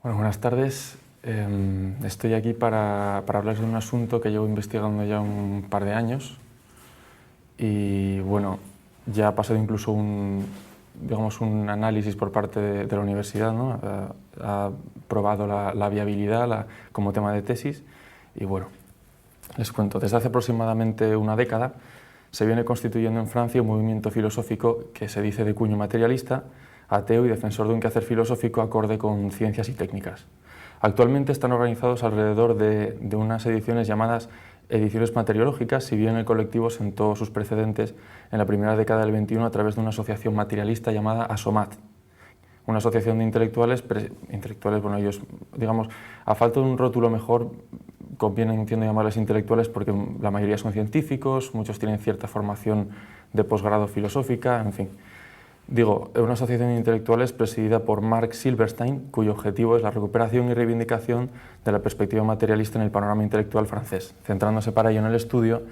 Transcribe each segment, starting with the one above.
Bueno, buenas tardes. Estoy aquí para hablar de un asunto que llevo investigando ya un par de años y bueno, ya ha pasado incluso un análisis por parte de la universidad, ¿no? Ha probado la viabilidad como tema de tesis y bueno, les cuento, desde hace aproximadamente una década se viene constituyendo en Francia un movimiento filosófico que se dice de cuño materialista, ateo y defensor de un quehacer filosófico acorde con ciencias y técnicas. Actualmente están organizados alrededor de unas ediciones llamadas ediciones materiológicas, si bien el colectivo sentó sus precedentes en la primera década del XXI a través de una asociación materialista llamada ASOMAT, una asociación de intelectuales, bueno, ellos, digamos, a falta de un rótulo mejor, conviene, entiendo, llamarles intelectuales porque la mayoría son científicos, muchos tienen cierta formación de posgrado filosófica, en fin. Digo, una asociación de intelectuales presidida por Mark Silverstein, cuyo objetivo es la recuperación y reivindicación de la perspectiva materialista en el panorama intelectual francés, centrándose para ello en el estudio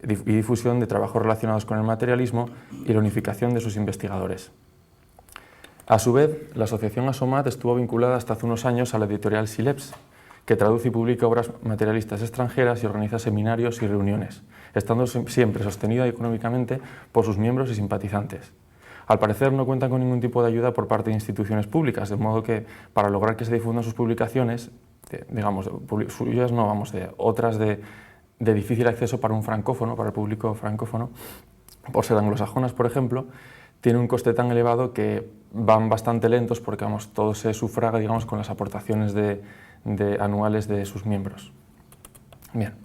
y difusión de trabajos relacionados con el materialismo y la unificación de sus investigadores. A su vez, la asociación ASOMAT estuvo vinculada hasta hace unos años a la editorial Sileps, que traduce y publica obras materialistas extranjeras y organiza seminarios y reuniones, estando siempre sostenida económicamente por sus miembros y simpatizantes. Al parecer no cuentan con ningún tipo de ayuda por parte de instituciones públicas, de modo que para lograr que se difundan sus publicaciones, digamos, suyas no, otras de difícil acceso para un francófono, para el público francófono, por ser anglosajonas, por ejemplo, tiene un coste tan elevado que van bastante lentos porque todo se sufraga, digamos, con las aportaciones anuales de sus miembros. Bien.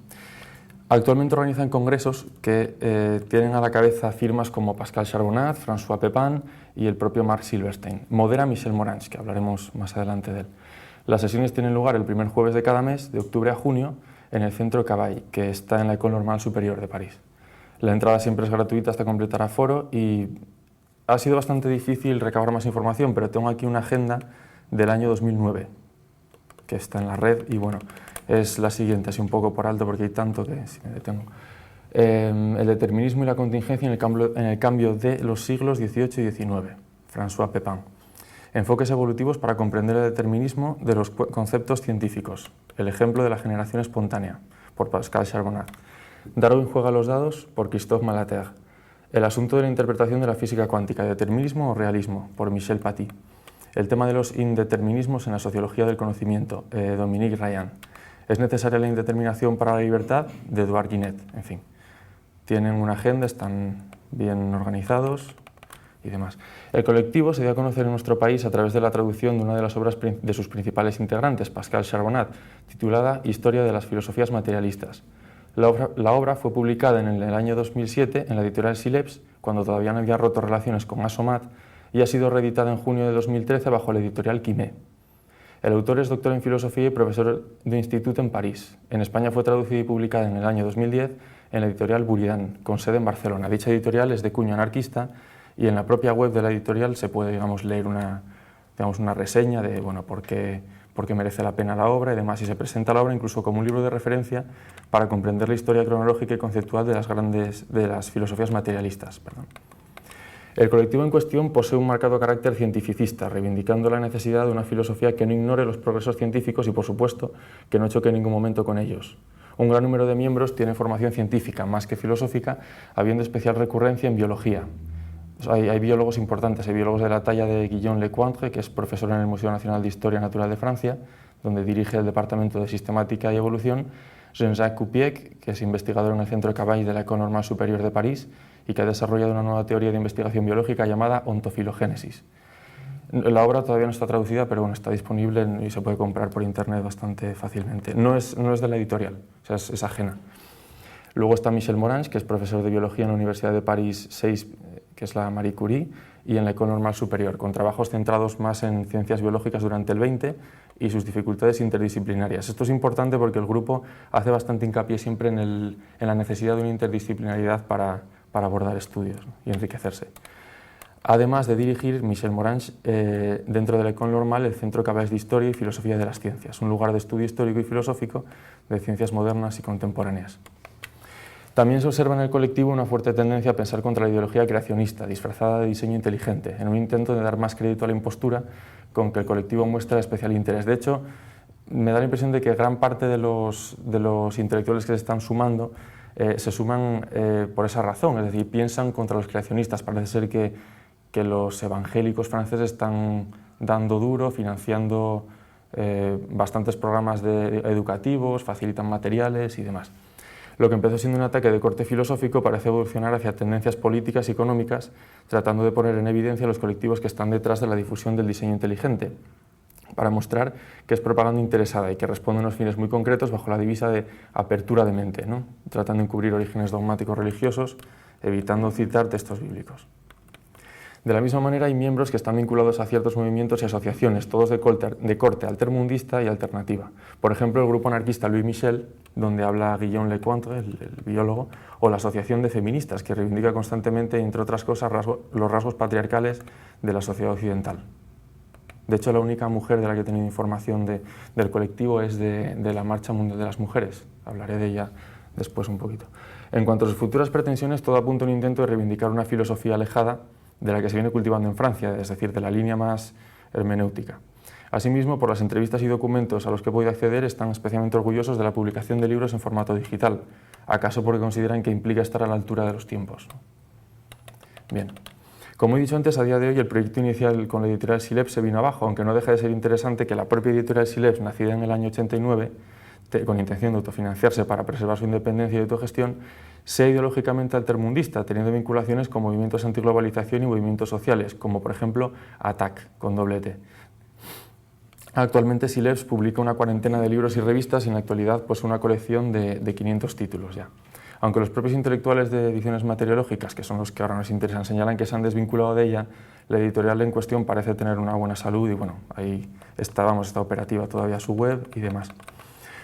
Actualmente organizan congresos que tienen a la cabeza firmas como Pascal Charbonat, François Pepin y el propio Mark Silverstein. Modera Michel Morange, que hablaremos más adelante de él. Las sesiones tienen lugar el primer jueves de cada mes, de octubre a junio, en el Centro Cavaille, que está en la École Normale Supérieure de París. La entrada siempre es gratuita hasta completar aforo y ha sido bastante difícil recabar más información, pero tengo aquí una agenda del año 2009, que está en la red y bueno, es la siguiente, así un poco por alto porque hay tanto que si me detengo. El determinismo y la contingencia en el cambio de los siglos XVIII y XIX, François Pepin. Enfoques evolutivos para comprender el determinismo de los conceptos científicos. El ejemplo de la generación espontánea, por Pascal Charbonat. Darwin juega los dados, por Christophe Malater. El asunto de la interpretación de la física cuántica, determinismo o realismo, por Michel Paty. El tema de los indeterminismos en la sociología del conocimiento, Dominique Ryan. ¿Es necesaria la indeterminación para la libertad?, de Edouard Guinet. En fin, tienen una agenda, están bien organizados y demás. El colectivo se dio a conocer en nuestro país a través de la traducción de una de las obras de sus principales integrantes, Pascal Charbonat, titulada Historia de las filosofías materialistas. La obra fue publicada en el año 2007 en la editorial Sileps, cuando todavía no había roto relaciones con ASOMAT, y ha sido reeditada en junio de 2013 bajo la editorial Quimet. El autor es doctor en filosofía y profesor de instituto en París. En España fue traducida y publicada en el año 2010 en la editorial Buridan, con sede en Barcelona. Dicha editorial es de cuño anarquista y en la propia web de la editorial se puede, leer una reseña de por qué merece la pena la obra y demás. Y se presenta la obra incluso como un libro de referencia para comprender la historia cronológica y conceptual de las filosofías materialistas. El colectivo en cuestión posee un marcado carácter cientificista, reivindicando la necesidad de una filosofía que no ignore los progresos científicos y, por supuesto, que no choque en ningún momento con ellos. Un gran número de miembros tiene formación científica, más que filosófica, habiendo especial recurrencia en biología. Hay biólogos importantes, hay biólogos de la talla de Guillaume Lecointre, que es profesor en el Museo Nacional de Historia Natural de Francia, donde dirige el Departamento de Sistemática y Evolución, Jean-Jacques Cupiec, que es investigador en el Centro Cavaille de la École Normale Supérieure de París y que ha desarrollado una nueva teoría de investigación biológica llamada ontofilogénesis. La obra todavía no está traducida, pero bueno, está disponible y se puede comprar por internet bastante fácilmente. No es de la editorial, o sea, es ajena. Luego está Michel Morange, que es profesor de biología en la Universidad de París 6, que es la Marie Curie, y en la École Normale Supérieure, con trabajos centrados más en ciencias biológicas durante el 20 y sus dificultades interdisciplinarias. Esto es importante porque el grupo hace bastante hincapié siempre en la necesidad de una interdisciplinaridad para abordar estudios, ¿no?, y enriquecerse. Además de dirigir, Michel Morange, dentro de la École Normale, el Centro Cavaille de Historia y Filosofía de las Ciencias, un lugar de estudio histórico y filosófico de ciencias modernas y contemporáneas. También se observa en el colectivo una fuerte tendencia a pensar contra la ideología creacionista, disfrazada de diseño inteligente, en un intento de dar más crédito a la impostura con que el colectivo muestra especial interés. De hecho, me da la impresión de que gran parte de los intelectuales que se están sumando se suman por esa razón, es decir, piensan contra los creacionistas. Parece ser que los evangélicos franceses están dando duro, financiando bastantes programas educativos, facilitan materiales y demás. Lo que empezó siendo un ataque de corte filosófico parece evolucionar hacia tendencias políticas y económicas, tratando de poner en evidencia los colectivos que están detrás de la difusión del diseño inteligente, para mostrar que es propaganda interesada y que responde a unos fines muy concretos bajo la divisa de apertura de mente, ¿no? Tratando de encubrir orígenes dogmáticos religiosos, evitando citar textos bíblicos. De la misma manera, hay miembros que están vinculados a ciertos movimientos y asociaciones, todos de corte altermundista y alternativa. Por ejemplo, el grupo anarquista Louis Michel, donde habla Guillaume Lecointre, el biólogo, o la Asociación de Feministas, que reivindica constantemente, entre otras cosas, los rasgos patriarcales de la sociedad occidental. De hecho, la única mujer de la que he tenido información del colectivo es de la Marcha Mundial de las Mujeres. Hablaré de ella después un poquito. En cuanto a sus futuras pretensiones, todo apunta a un intento de reivindicar una filosofía alejada de la que se viene cultivando en Francia, es decir, de la línea más hermenéutica. Asimismo, por las entrevistas y documentos a los que he podido acceder, están especialmente orgullosos de la publicación de libros en formato digital, acaso porque consideran que implica estar a la altura de los tiempos. Bien, como he dicho antes, a día de hoy el proyecto inicial con la editorial Sileps se vino abajo, aunque no deja de ser interesante que la propia editorial Sileps, nacida en el año 89, con intención de autofinanciarse para preservar su independencia y autogestión, sea ideológicamente altermundista, teniendo vinculaciones con movimientos antiglobalización y movimientos sociales, como por ejemplo ATTAC, con doble T. Actualmente Sileps publica una cuarentena de libros y revistas y en la actualidad pues una colección de 500 títulos ya. Aunque los propios intelectuales de ediciones materiológicas, que son los que ahora nos interesan, señalan que se han desvinculado de ella, la editorial en cuestión parece tener una buena salud y bueno, ahí está operativa todavía su web y demás.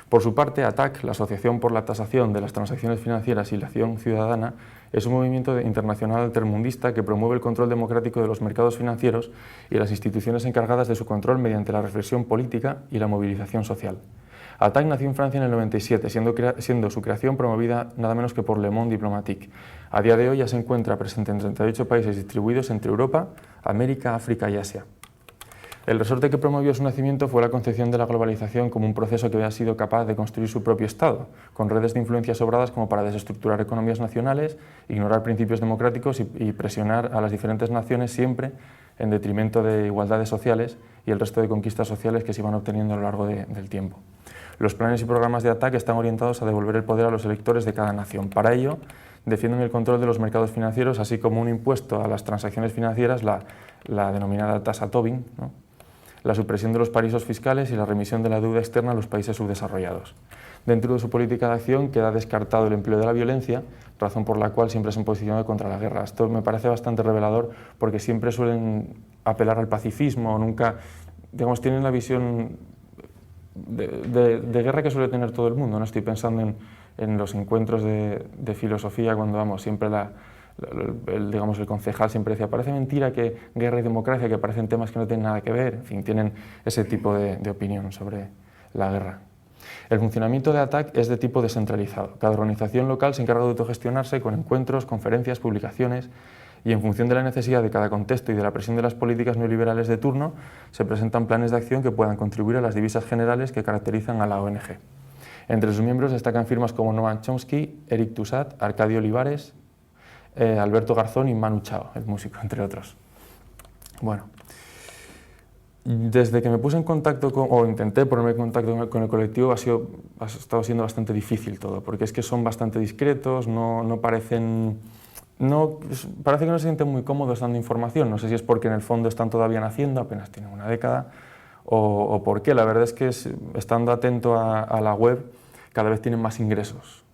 Por su parte, ATTAC, la Asociación por la Tasación de las Transacciones Financieras y la Acción Ciudadana, es un movimiento internacional altermundista que promueve el control democrático de los mercados financieros y las instituciones encargadas de su control mediante la reflexión política y la movilización social. ATTAC nació en Francia en el 97, siendo su creación promovida nada menos que por Le Monde Diplomatique. A día de hoy ya se encuentra presente en 38 países distribuidos entre Europa, América, África y Asia. El resorte que promovió su nacimiento fue la concepción de la globalización como un proceso que había sido capaz de construir su propio Estado, con redes de influencias sobradas como para desestructurar economías nacionales, ignorar principios democráticos y presionar a las diferentes naciones siempre en detrimento de igualdades sociales y el resto de conquistas sociales que se iban obteniendo a lo largo del tiempo. Los planes y programas de ATTAC están orientados a devolver el poder a los electores de cada nación. Para ello, defienden el control de los mercados financieros, así como un impuesto a las transacciones financieras, la denominada tasa Tobin, ¿no?, la supresión de los paraísos fiscales y la remisión de la deuda externa a los países subdesarrollados. Dentro de su política de acción queda descartado el empleo de la violencia, razón por la cual siempre se han posicionado contra la guerra. Esto me parece bastante revelador porque siempre suelen apelar al pacifismo, nunca, digamos, tienen la visión de guerra que suele tener todo el mundo. No estoy pensando en los encuentros de filosofía cuando vamos, siempre el concejal siempre decía, parece mentira que guerra y democracia, que parecen temas que no tienen nada que ver, en fin, tienen ese tipo de opinión sobre la guerra. El funcionamiento de ATTAC es de tipo descentralizado. Cada organización local se encarga de autogestionarse con encuentros, conferencias, publicaciones y en función de la necesidad de cada contexto y de la presión de las políticas neoliberales de turno, se presentan planes de acción que puedan contribuir a las divisas generales que caracterizan a la ONG. Entre sus miembros destacan firmas como Noam Chomsky, Eric Toussaint, Arcadio Olivares, Alberto Garzón y Manu Chao, el músico, entre otros. Bueno, desde que me puse en contacto o intenté ponerme en contacto con el colectivo ha estado siendo bastante difícil todo, porque es que son bastante discretos, parece que no se sienten muy cómodos dando información. No sé si es porque en el fondo están todavía naciendo, apenas tienen una década, o por qué. La verdad es que estando atento a la web cada vez tienen más ingresos.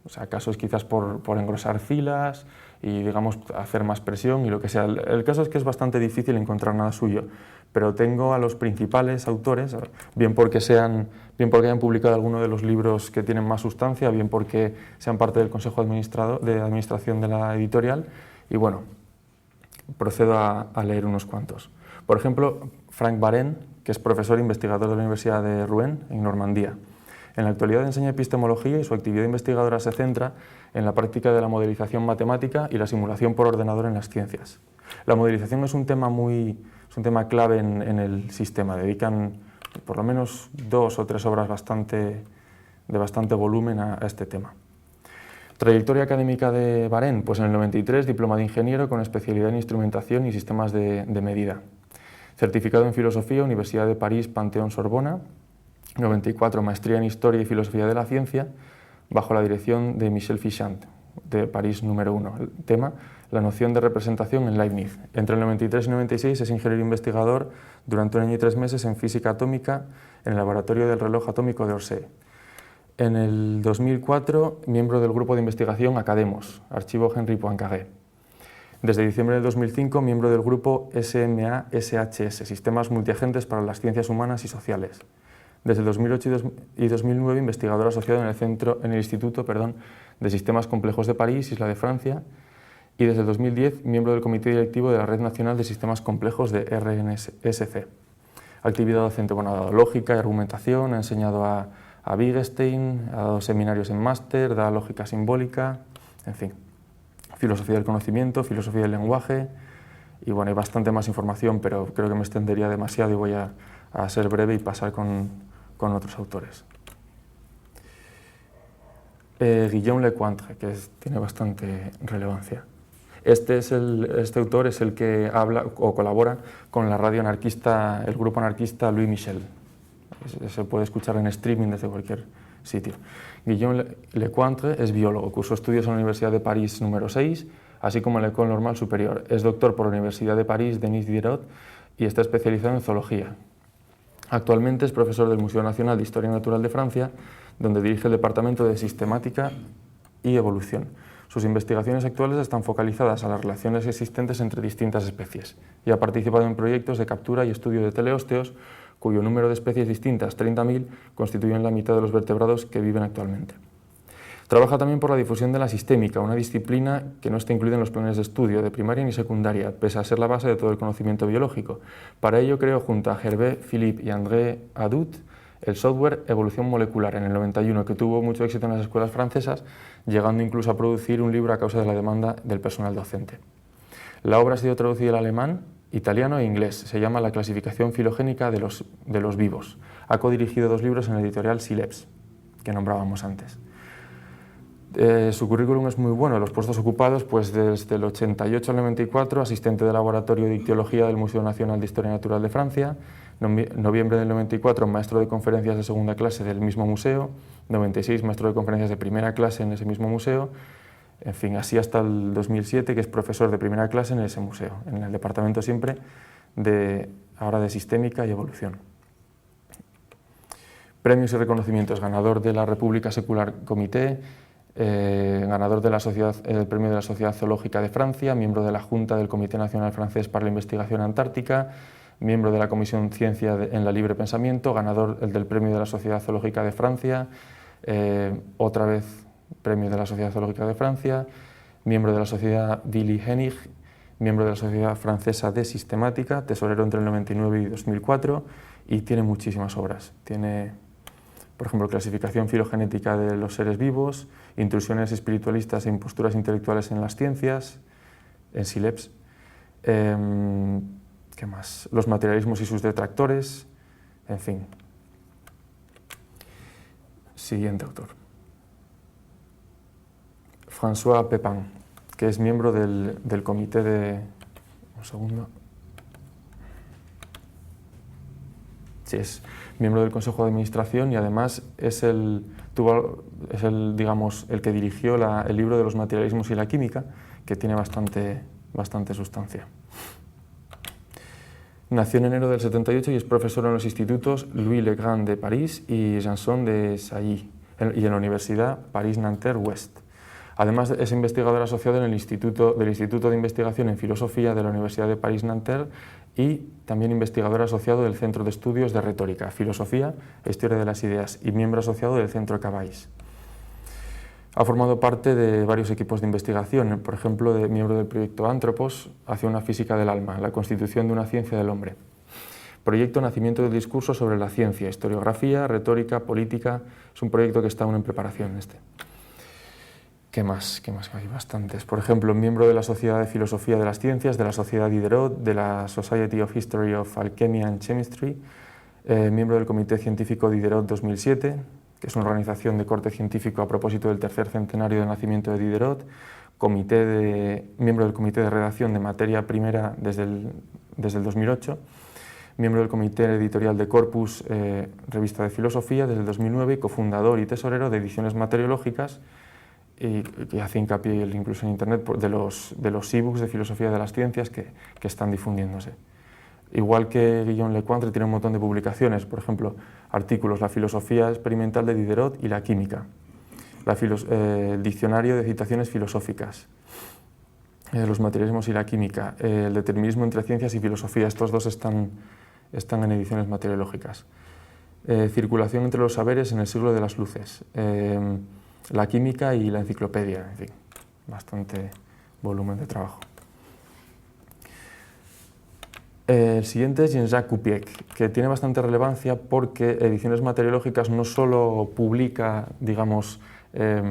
O sea, caso es quizás por engrosar filas y, digamos, hacer más presión y lo que sea. El caso es que es bastante difícil encontrar nada suyo, pero tengo a los principales autores, bien porque hayan publicado alguno de los libros que tienen más sustancia, bien porque sean parte del consejo de administración de la editorial, y bueno, procedo a leer unos cuantos. Por ejemplo, Frank Varenne, que es profesor e investigador de la Universidad de Rouen, en Normandía. En la actualidad enseña epistemología y su actividad investigadora se centra en la práctica de la modelización matemática y la simulación por ordenador en las ciencias. La modelización es un tema clave en el sistema. Dedican por lo menos 2 o 3 obras de bastante volumen a este tema. Trayectoria académica de Varenne, pues en el 93 diploma de ingeniero con especialidad en instrumentación y sistemas de medida. Certificado en filosofía, Universidad de París, Panteón Sorbona. 94 maestría en historia y filosofía de la ciencia bajo la dirección de Michel Fichant, de París número 1. El tema, la noción de representación en Leibniz. Entre el 93 y 96 es ingeniero investigador durante 1 año y 3 meses en física atómica en el laboratorio del reloj atómico de Orsay. En el 2004, miembro del grupo de investigación Academos, Archivo Henri Poincaré. Desde diciembre del 2005, miembro del grupo SMA-SHS, Sistemas Multiagentes para las Ciencias Humanas y Sociales. Desde 2008 y 2009, investigador asociado en el Instituto de Sistemas Complejos de París, Isla de Francia, y desde el 2010, miembro del Comité Directivo de la Red Nacional de Sistemas Complejos de RNSC. Actividad docente, ha dado lógica y argumentación, ha enseñado a Wittgenstein, ha dado seminarios en máster, da lógica simbólica, en fin. Filosofía del conocimiento, filosofía del lenguaje, y bueno, hay bastante más información, pero creo que me extendería demasiado y voy a ser breve y pasar con otros autores. Guillaume Lecointre, que tiene bastante relevancia. Este autor es el que habla o colabora con la radio anarquista, el grupo anarquista Louis Michel. Se puede escuchar en streaming desde cualquier sitio. Guillaume Lecointre es biólogo, cursó estudios en la Universidad de París número 6, así como en la École Normale Supérieure. Es doctor por la Universidad de París Denis Diderot y está especializado en zoología. Actualmente es profesor del Museo Nacional de Historia Natural de Francia, donde dirige el Departamento de Sistemática y Evolución. Sus investigaciones actuales están focalizadas a las relaciones existentes entre distintas especies y ha participado en proyectos de captura y estudio de teleósteos, cuyo número de especies distintas, 30.000, constituyen la mitad de los vertebrados que viven actualmente. Trabaja también por la difusión de la sistémica, una disciplina que no está incluida en los planes de estudio de primaria ni secundaria, pese a ser la base de todo el conocimiento biológico. Para ello creó junto a Hervé Philippe y André Adout el software Evolución Molecular en el 91, que tuvo mucho éxito en las escuelas francesas, llegando incluso a producir un libro a causa de la demanda del personal docente. La obra ha sido traducida al alemán, italiano e inglés. Se llama La clasificación filogénica de los vivos. Ha codirigido 2 libros en la editorial Sileps, que nombrábamos antes. Su currículum es muy bueno. Los puestos ocupados, pues desde el 88 al 94, asistente de laboratorio de ictiología del Museo Nacional de Historia Natural de Francia, noviembre del 94, maestro de conferencias de segunda clase del mismo museo, 96, maestro de conferencias de primera clase en ese mismo museo, en fin, así hasta el 2007, que es profesor de primera clase en ese museo, en el departamento siempre ahora de Sistémica y Evolución. Premios y reconocimientos: ganador de la República Secular Comité, ganador del Premio de la Sociedad Zoológica de Francia, miembro de la Junta del Comité Nacional Francés para la Investigación Antártica, miembro de la Comisión Ciencia en la Libre Pensamiento, ganador del Premio de la Sociedad Zoológica de Francia, otra vez Premio de la Sociedad Zoológica de Francia, miembro de la Sociedad Willy Hennig, miembro de la Sociedad Francesa de Sistemática, tesorero entre el 99 y 2004, y tiene muchísimas obras. Tiene, por ejemplo, clasificación filogenética de los seres vivos, intrusiones espiritualistas e imposturas intelectuales en las ciencias, en Sileps. ¿Qué más? Los materialismos y sus detractores, en fin. Siguiente autor. François Pepin, que es miembro del comité de... Un segundo. Sí, es miembro del Consejo de Administración y además es el que dirigió el libro de los materialismos y la química, que tiene bastante sustancia. Nació en enero del 78 y es profesor en los institutos Louis Le Grand de París y Janson de Sailly y en la Universidad París-Nanterre-Ouest. Además es investigador asociado del Instituto de Investigación en Filosofía de la Universidad de París-Nanterre y también investigador asociado del Centro de Estudios de Retórica, Filosofía e Historia de las Ideas y miembro asociado del Centro Cavais. Ha formado parte de varios equipos de investigación, por ejemplo, miembro del proyecto Anthropos hacia una física del alma, la constitución de una ciencia del hombre. Proyecto Nacimiento del discurso sobre la ciencia, historiografía, retórica, política. Es un proyecto que está aún en preparación este. ¿Qué más? Hay bastantes. Por ejemplo, miembro de la Sociedad de Filosofía de las Ciencias, de la Sociedad Diderot, de la Society of History of Alchemy and Chemistry, miembro del Comité Científico Diderot 2007, que es una organización de corte científico a propósito del tercer centenario del nacimiento de Diderot, miembro del Comité de Redacción de Materia Primera desde el 2008, miembro del Comité Editorial de Corpus, revista de Filosofía, desde el 2009, y cofundador y tesorero de Ediciones Materiológicas, y hace hincapié incluso en Internet de los e-books de Filosofía de las Ciencias que están difundiéndose. Igual que Guillaume Lecointre tiene un montón de publicaciones, por ejemplo, artículos, La filosofía experimental de Diderot y la química, el diccionario de citaciones filosóficas, los materialismos y la química, el determinismo entre ciencias y filosofía. Estos dos están en ediciones materiológicas. Circulación entre los saberes en el siglo de las luces, la química y la enciclopedia, en fin, bastante volumen de trabajo. El siguiente es Jean-Jacques Coupiec, que tiene bastante relevancia porque Ediciones Materiológicas no solo publica, digamos,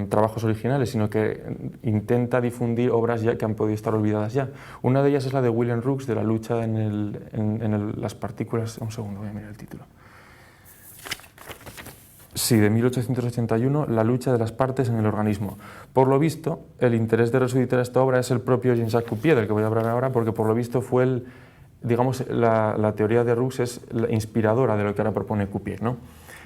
trabajos originales, sino que intenta difundir obras ya que han podido estar olvidadas ya. Una de ellas es la de Wilhelm Roux, de la lucha en las partículas. Un segundo, voy a mirar el título. Sí, de 1881, La lucha de las partes en el organismo. Por lo visto, el interés de resucitar esta obra es el propio Jean-Jacques Coupiec, del que voy a hablar ahora, porque por lo visto fue la teoría de Roux es la inspiradora de lo que ahora propone Coupiec, ¿no?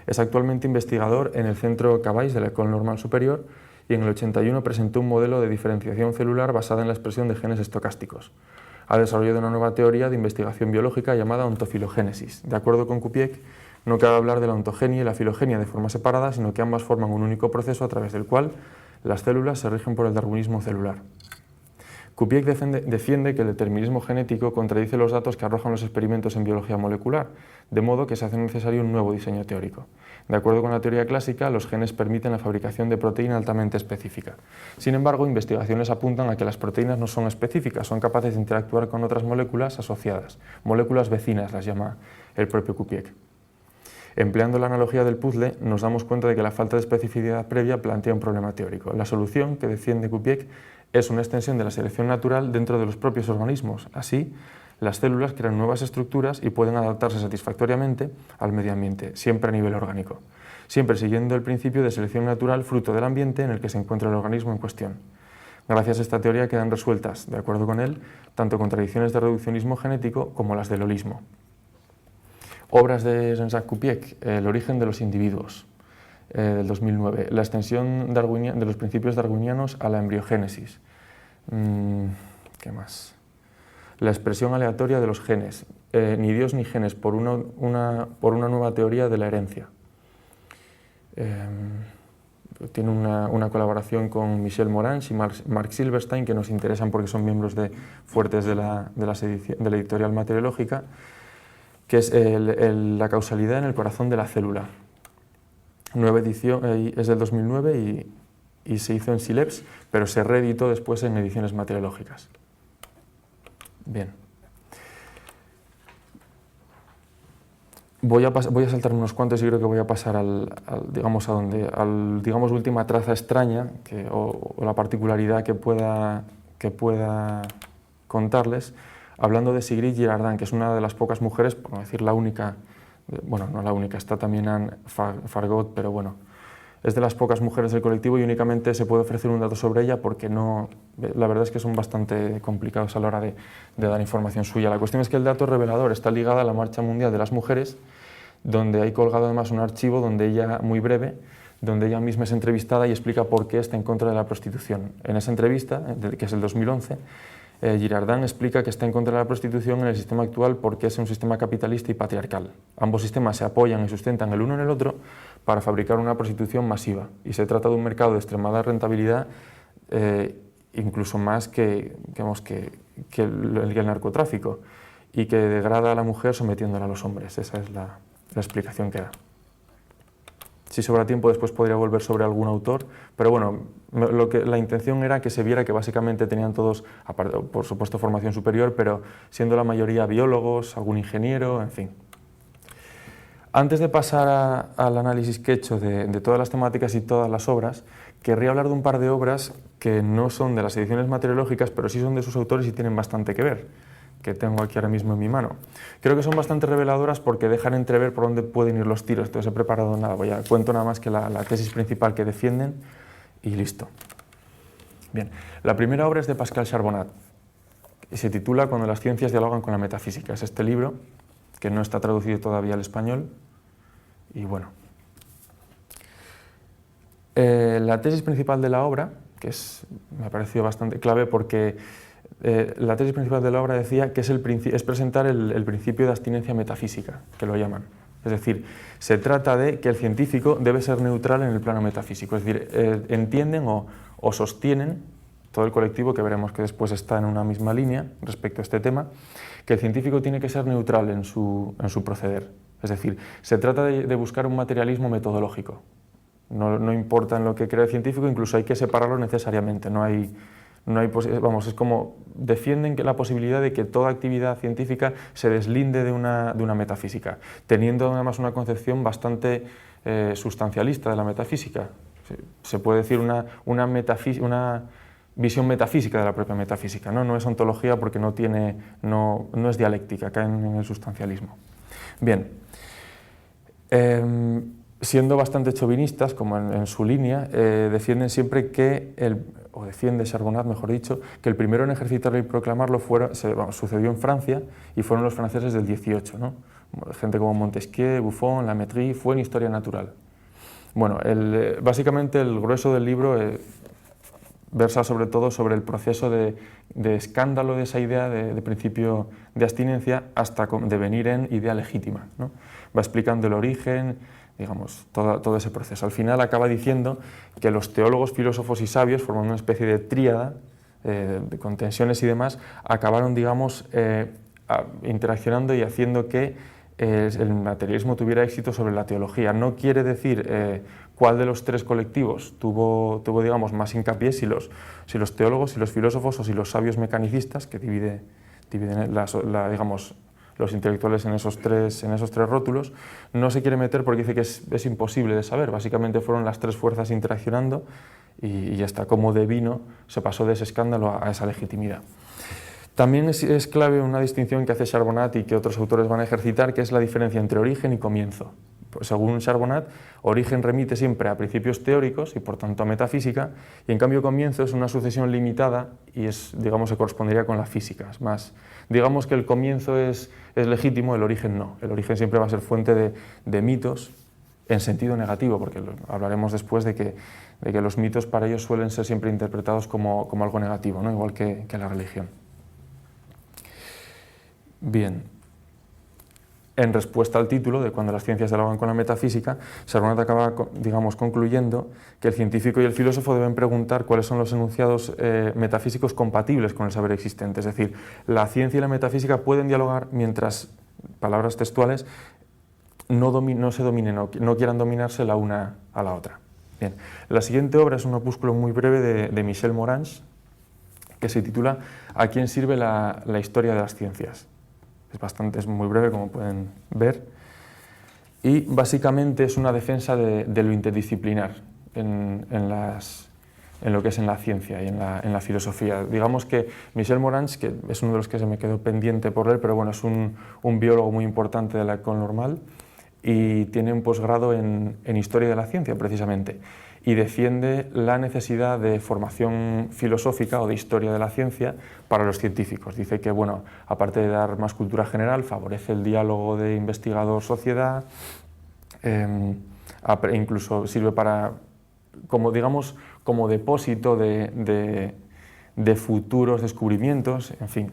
Es actualmente investigador en el Centro Cabais de la École Normale Supérieure y en el 81 presentó un modelo de diferenciación celular basada en la expresión de genes estocásticos. Ha desarrollado una nueva teoría de investigación biológica llamada ontofilogénesis. De acuerdo con Coupiec, no cabe hablar de la ontogenia y la filogenia de forma separada, sino que ambas forman un único proceso a través del cual las células se rigen por el darwinismo celular. Coupiec defiende que el determinismo genético contradice los datos que arrojan los experimentos en biología molecular, de modo que se hace necesario un nuevo diseño teórico. De acuerdo con la teoría clásica, los genes permiten la fabricación de proteína altamente específica. Sin embargo, investigaciones apuntan a que las proteínas no son específicas, son capaces de interactuar con otras moléculas asociadas, moléculas vecinas las llama el propio Coupiec. Empleando la analogía del puzzle, nos damos cuenta de que la falta de especificidad previa plantea un problema teórico. La solución que defiende Coupiec es una extensión de la selección natural dentro de los propios organismos. Así, las células crean nuevas estructuras y pueden adaptarse satisfactoriamente al medio ambiente, siempre a nivel orgánico, siempre siguiendo el principio de selección natural fruto del ambiente en el que se encuentra el organismo en cuestión. Gracias a esta teoría quedan resueltas, de acuerdo con él, tanto contradicciones de reduccionismo genético como las del holismo. Obras de Jean-Jacques Coupiec, El origen de los individuos, del 2009, la extensión de los principios darwinianos a la embriogénesis. ¿Qué más? La expresión aleatoria de los genes, ni Dios ni genes, por una nueva teoría de la herencia. Tiene una colaboración con Michel Morange y Marc Silverstein, que nos interesan porque son miembros fuertes de la editorial materiológica, que es la causalidad en el corazón de la célula. Nueva edición, es del 2009 y se hizo en Sileps, pero se reeditó después en ediciones materiológicas. Bien. Voy a saltar unos cuantos y creo que voy a pasar digamos última traza extraña o la particularidad que pueda contarles, hablando de Sigrid Girardin, que es una de las pocas mujeres, por no decir la única, bueno, no la única, está también Anne Fargot, pero bueno, es de las pocas mujeres del colectivo y únicamente se puede ofrecer un dato sobre ella porque la verdad es que son bastante complicados a la hora de dar información suya. La cuestión es que el dato revelador está ligado a la Marcha Mundial de las Mujeres, donde hay colgado además un archivo muy breve, donde ella misma es entrevistada y explica por qué está en contra de la prostitución. En esa entrevista, que es el 2011, Girardin explica que está en contra de la prostitución en el sistema actual porque es un sistema capitalista y patriarcal. Ambos sistemas se apoyan y sustentan el uno en el otro para fabricar una prostitución masiva y se trata de un mercado de extremada rentabilidad, incluso más que el narcotráfico, y que degrada a la mujer sometiéndola a los hombres. Esa es la explicación que da. Si sobra tiempo después podría volver sobre algún autor, pero bueno, la intención era que se viera que básicamente tenían todos, por supuesto, formación superior, pero siendo la mayoría biólogos, algún ingeniero, en fin. Antes de pasar al análisis que he hecho de todas las temáticas y todas las obras, querría hablar de un par de obras que no son de las ediciones materiológicas, pero sí son de sus autores y tienen bastante que ver, que tengo aquí ahora mismo en mi mano. Creo que son bastante reveladoras porque dejan entrever por dónde pueden ir los tiros. Entonces he preparado nada, cuento nada más que la tesis principal que defienden y listo. Bien, la primera obra es de Pascal Charbonat y se titula Cuando las ciencias dialogan con la metafísica. Es este libro, que no está traducido todavía al español, y bueno. La tesis principal de la obra, que me ha parecido bastante clave porque la tesis principal de la obra decía que es presentar el principio de abstinencia metafísica, que lo llaman. Es decir, se trata de que el científico debe ser neutral en el plano metafísico, es decir, entienden o sostienen, todo el colectivo, que veremos que después está en una misma línea respecto a este tema, que el científico tiene que ser neutral en su proceder. Es decir, se trata de buscar un materialismo metodológico. No importa en lo que crea el científico, incluso hay que separarlo necesariamente. Vamos, es como defienden la posibilidad de que toda actividad científica se deslinde de una metafísica, teniendo además una concepción bastante sustancialista de la metafísica. Se puede decir una visión metafísica de la propia metafísica, no es ontología porque no es dialéctica, cae en el sustancialismo. Bien, siendo bastante chauvinistas, como en su línea, defienden siempre defiende Charbonat, mejor dicho, que el primero en ejercitarlo y proclamarlo sucedió en Francia y fueron los franceses del 18, ¿no? Gente como Montesquieu, Buffon, Lamétrie, fue en historia natural. Bueno, básicamente el grueso del libro versa sobre todo sobre el proceso de escándalo de esa idea de principio de abstinencia hasta devenir en idea legítima, ¿no? Va explicando el origen, digamos, todo ese proceso. Al final acaba diciendo que los teólogos, filósofos y sabios, formando una especie de tríada con tensiones y demás, acabaron, digamos, interaccionando y haciendo que el materialismo tuviera éxito sobre la teología. No quiere decir cuál de los tres colectivos tuvo digamos, más hincapié, si los teólogos, si los filósofos o si los sabios mecanicistas, que dividen digamos, los intelectuales en esos tres rótulos. No se quiere meter porque dice que es imposible de saber. Básicamente fueron las tres fuerzas interaccionando y ya está, como de vino se pasó de ese escándalo a esa legitimidad. También es clave una distinción que hace Charbonat y que otros autores van a ejercitar, que es la diferencia entre origen y comienzo. Pues según Charbonat, origen remite siempre a principios teóricos y por tanto a metafísica, y en cambio comienzo es una sucesión limitada y digamos, se correspondería con la física. Es más, digamos que el comienzo es legítimo, el origen no. El origen siempre va a ser fuente de mitos en sentido negativo, porque hablaremos después de que los mitos para ellos suelen ser siempre interpretados como algo negativo, ¿no? Igual que la religión. Bien, en respuesta al título de Cuando las ciencias dialogan con la metafísica, Charbonat acaba, digamos, concluyendo que el científico y el filósofo deben preguntar cuáles son los enunciados metafísicos compatibles con el saber existente. Es decir, la ciencia y la metafísica pueden dialogar mientras, palabras textuales, no se dominen, no quieran dominarse la una a la otra. Bien, la siguiente obra es un opúsculo muy breve de Michel Morange, que se titula ¿A quién sirve la historia de las ciencias? Es muy breve, como pueden ver, y básicamente es una defensa de lo interdisciplinar en lo que es en la ciencia y en la filosofía. Digamos que Michel Morange, que es uno de los que se me quedó pendiente por leer, pero bueno, es un biólogo muy importante de la École Normale y tiene un posgrado en Historia de la Ciencia, precisamente, y defiende la necesidad de formación filosófica o de historia de la ciencia para los científicos. Dice que, bueno, aparte de dar más cultura general, favorece el diálogo de investigador-sociedad, incluso sirve como depósito de futuros descubrimientos, en fin.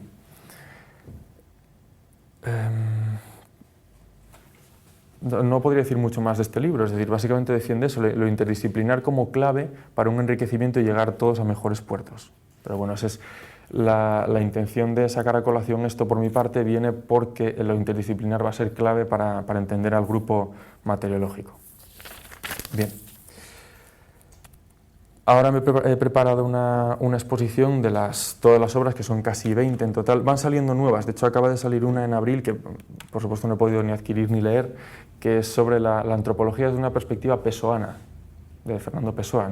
No podría decir mucho más de este libro, es decir, básicamente defiende eso, lo interdisciplinar como clave para un enriquecimiento y llegar todos a mejores puertos. Pero bueno, esa es la intención de sacar a colación esto por mi parte, viene porque lo interdisciplinar va a ser clave para entender al grupo materiológico. Bien. Ahora he preparado una exposición de todas las obras, que son casi 20 en total. Van saliendo nuevas, de hecho acaba de salir una en abril, que por supuesto no he podido ni adquirir ni leer, que es sobre la antropología desde una perspectiva pessoana, de Fernando Pessoa.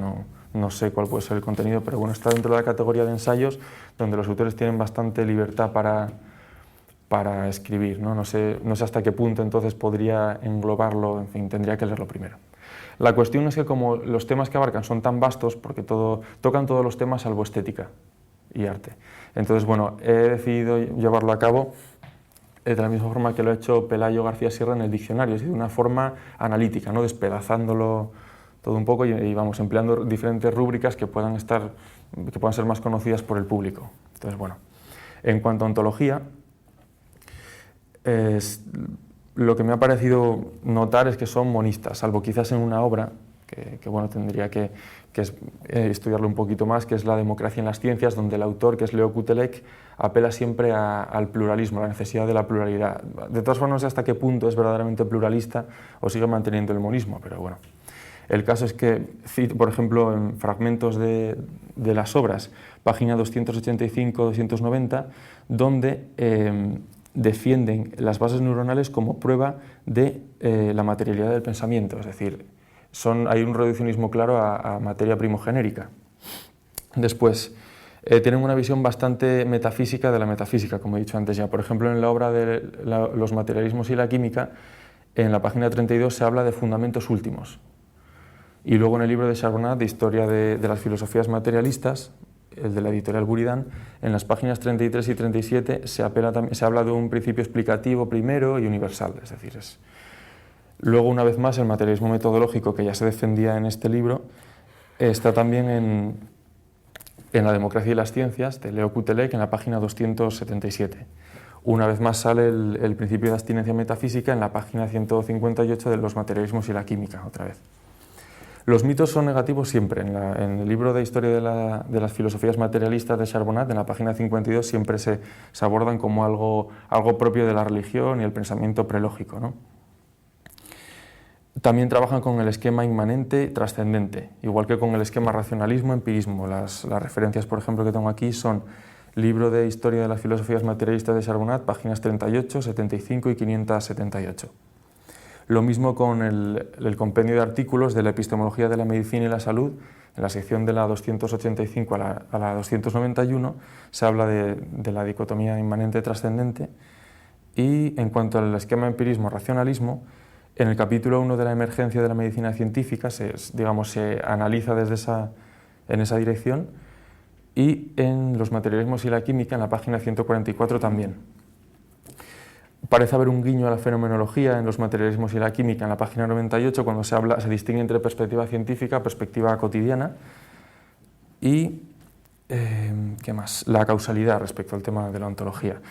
No sé cuál puede ser el contenido, pero bueno, está dentro de la categoría de ensayos, donde los autores tienen bastante libertad para escribir, ¿no? No sé hasta qué punto entonces podría englobarlo, en fin, tendría que leerlo primero. La cuestión es que como los temas que abarcan son tan vastos, porque tocan todos los temas salvo estética y arte. Entonces, bueno, he decidido llevarlo a cabo de la misma forma que lo ha hecho Pelayo García Sierra en el diccionario, es decir, de una forma analítica, ¿no? Despedazándolo todo un poco y vamos, empleando diferentes rúbricas que puedan ser más conocidas por el público. Entonces, bueno, en cuanto a ontología, lo que me ha parecido notar es que son monistas, salvo quizás en una obra que bueno, tendría que estudiarlo un poquito más, que es La democracia en las ciencias, donde el autor, que es Leo Kutelek, apela siempre al pluralismo, a la necesidad de la pluralidad. De todas formas, no sé hasta qué punto es verdaderamente pluralista o sigue manteniendo el monismo, pero bueno. El caso es que, por ejemplo, en fragmentos de las obras, página 285-290, donde defienden las bases neuronales como prueba de la materialidad del pensamiento, es decir, hay un reduccionismo claro a materia primogenérica. Después, tienen una visión bastante metafísica de la metafísica, como he dicho antes ya. Por ejemplo, en la obra de Los materialismos y la química, en la página 32 se habla de fundamentos últimos. Y luego en el libro de Charbonat, de Historia de las filosofías materialistas, el de la editorial Buridan, en las páginas 33 y 37 se habla de un principio explicativo primero y universal, es decir, Luego, una vez más, el materialismo metodológico, que ya se defendía en este libro, está también en La democracia y las ciencias, de Leo Kutelek, en la página 277. Una vez más sale el principio de abstinencia metafísica en la página 158 de Los materialismos y la química, otra vez. Los mitos son negativos siempre. En el libro de Historia de las filosofías materialistas de Charbonat, en la página 52, siempre se abordan como algo propio de la religión y el pensamiento prelógico, ¿no? También trabajan con el esquema inmanente trascendente, igual que con el esquema racionalismo-empirismo. Las referencias, por ejemplo, que tengo aquí son libro de Historia de las filosofías materialistas de Charbonat, páginas 38, 75 y 578. Lo mismo con el compendio de artículos de la epistemología de la medicina y la salud. En la sección de la 285 a la 291 se habla de la dicotomía inmanente-trascendente. Y en cuanto al esquema empirismo-racionalismo, en el capítulo 1 de la emergencia de la medicina científica se analiza en esa dirección, y en los materialismos y la química, en la página 144 también. Parece haber un guiño a la fenomenología en los materialismos y la química en la página 98, cuando se distingue entre perspectiva científica y perspectiva cotidiana. Y, ¿qué más? La causalidad respecto al tema de la ontología.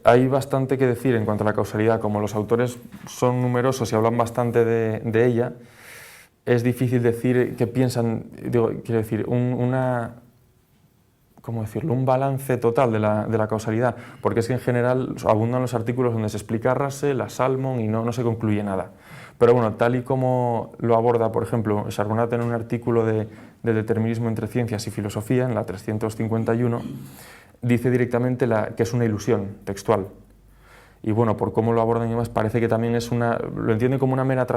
Hay bastante que decir en cuanto a la causalidad. Como los autores son numerosos y hablan bastante de ella, es difícil decir qué piensan, quiero decir, ¿cómo decirlo?, un balance total de la causalidad, porque es que en general abundan los artículos donde se explica Russell, a Salmon, y no se concluye nada. Pero bueno, tal y como lo aborda, por ejemplo, Charbonat en un artículo de determinismo entre ciencias y filosofía, en la 351, dice directamente que es una ilusión textual. Y bueno, por cómo lo abordan y demás, parece que también lo entienden como una mera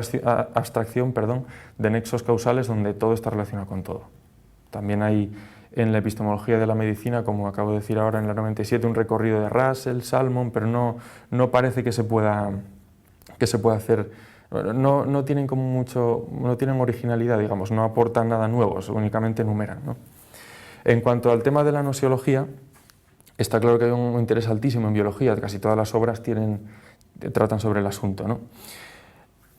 abstracción, de nexos causales donde todo está relacionado con todo. También hay en la epistemología de la medicina, como acabo de decir ahora en la 97, un recorrido de Russell, Salmon, pero no parece que se pueda hacer. No tienen no tienen originalidad, digamos, no aportan nada nuevo, únicamente enumeran, ¿no? En cuanto al tema de la nosiología, está claro que hay un interés altísimo en biología, casi todas las obras tratan sobre el asunto, ¿no?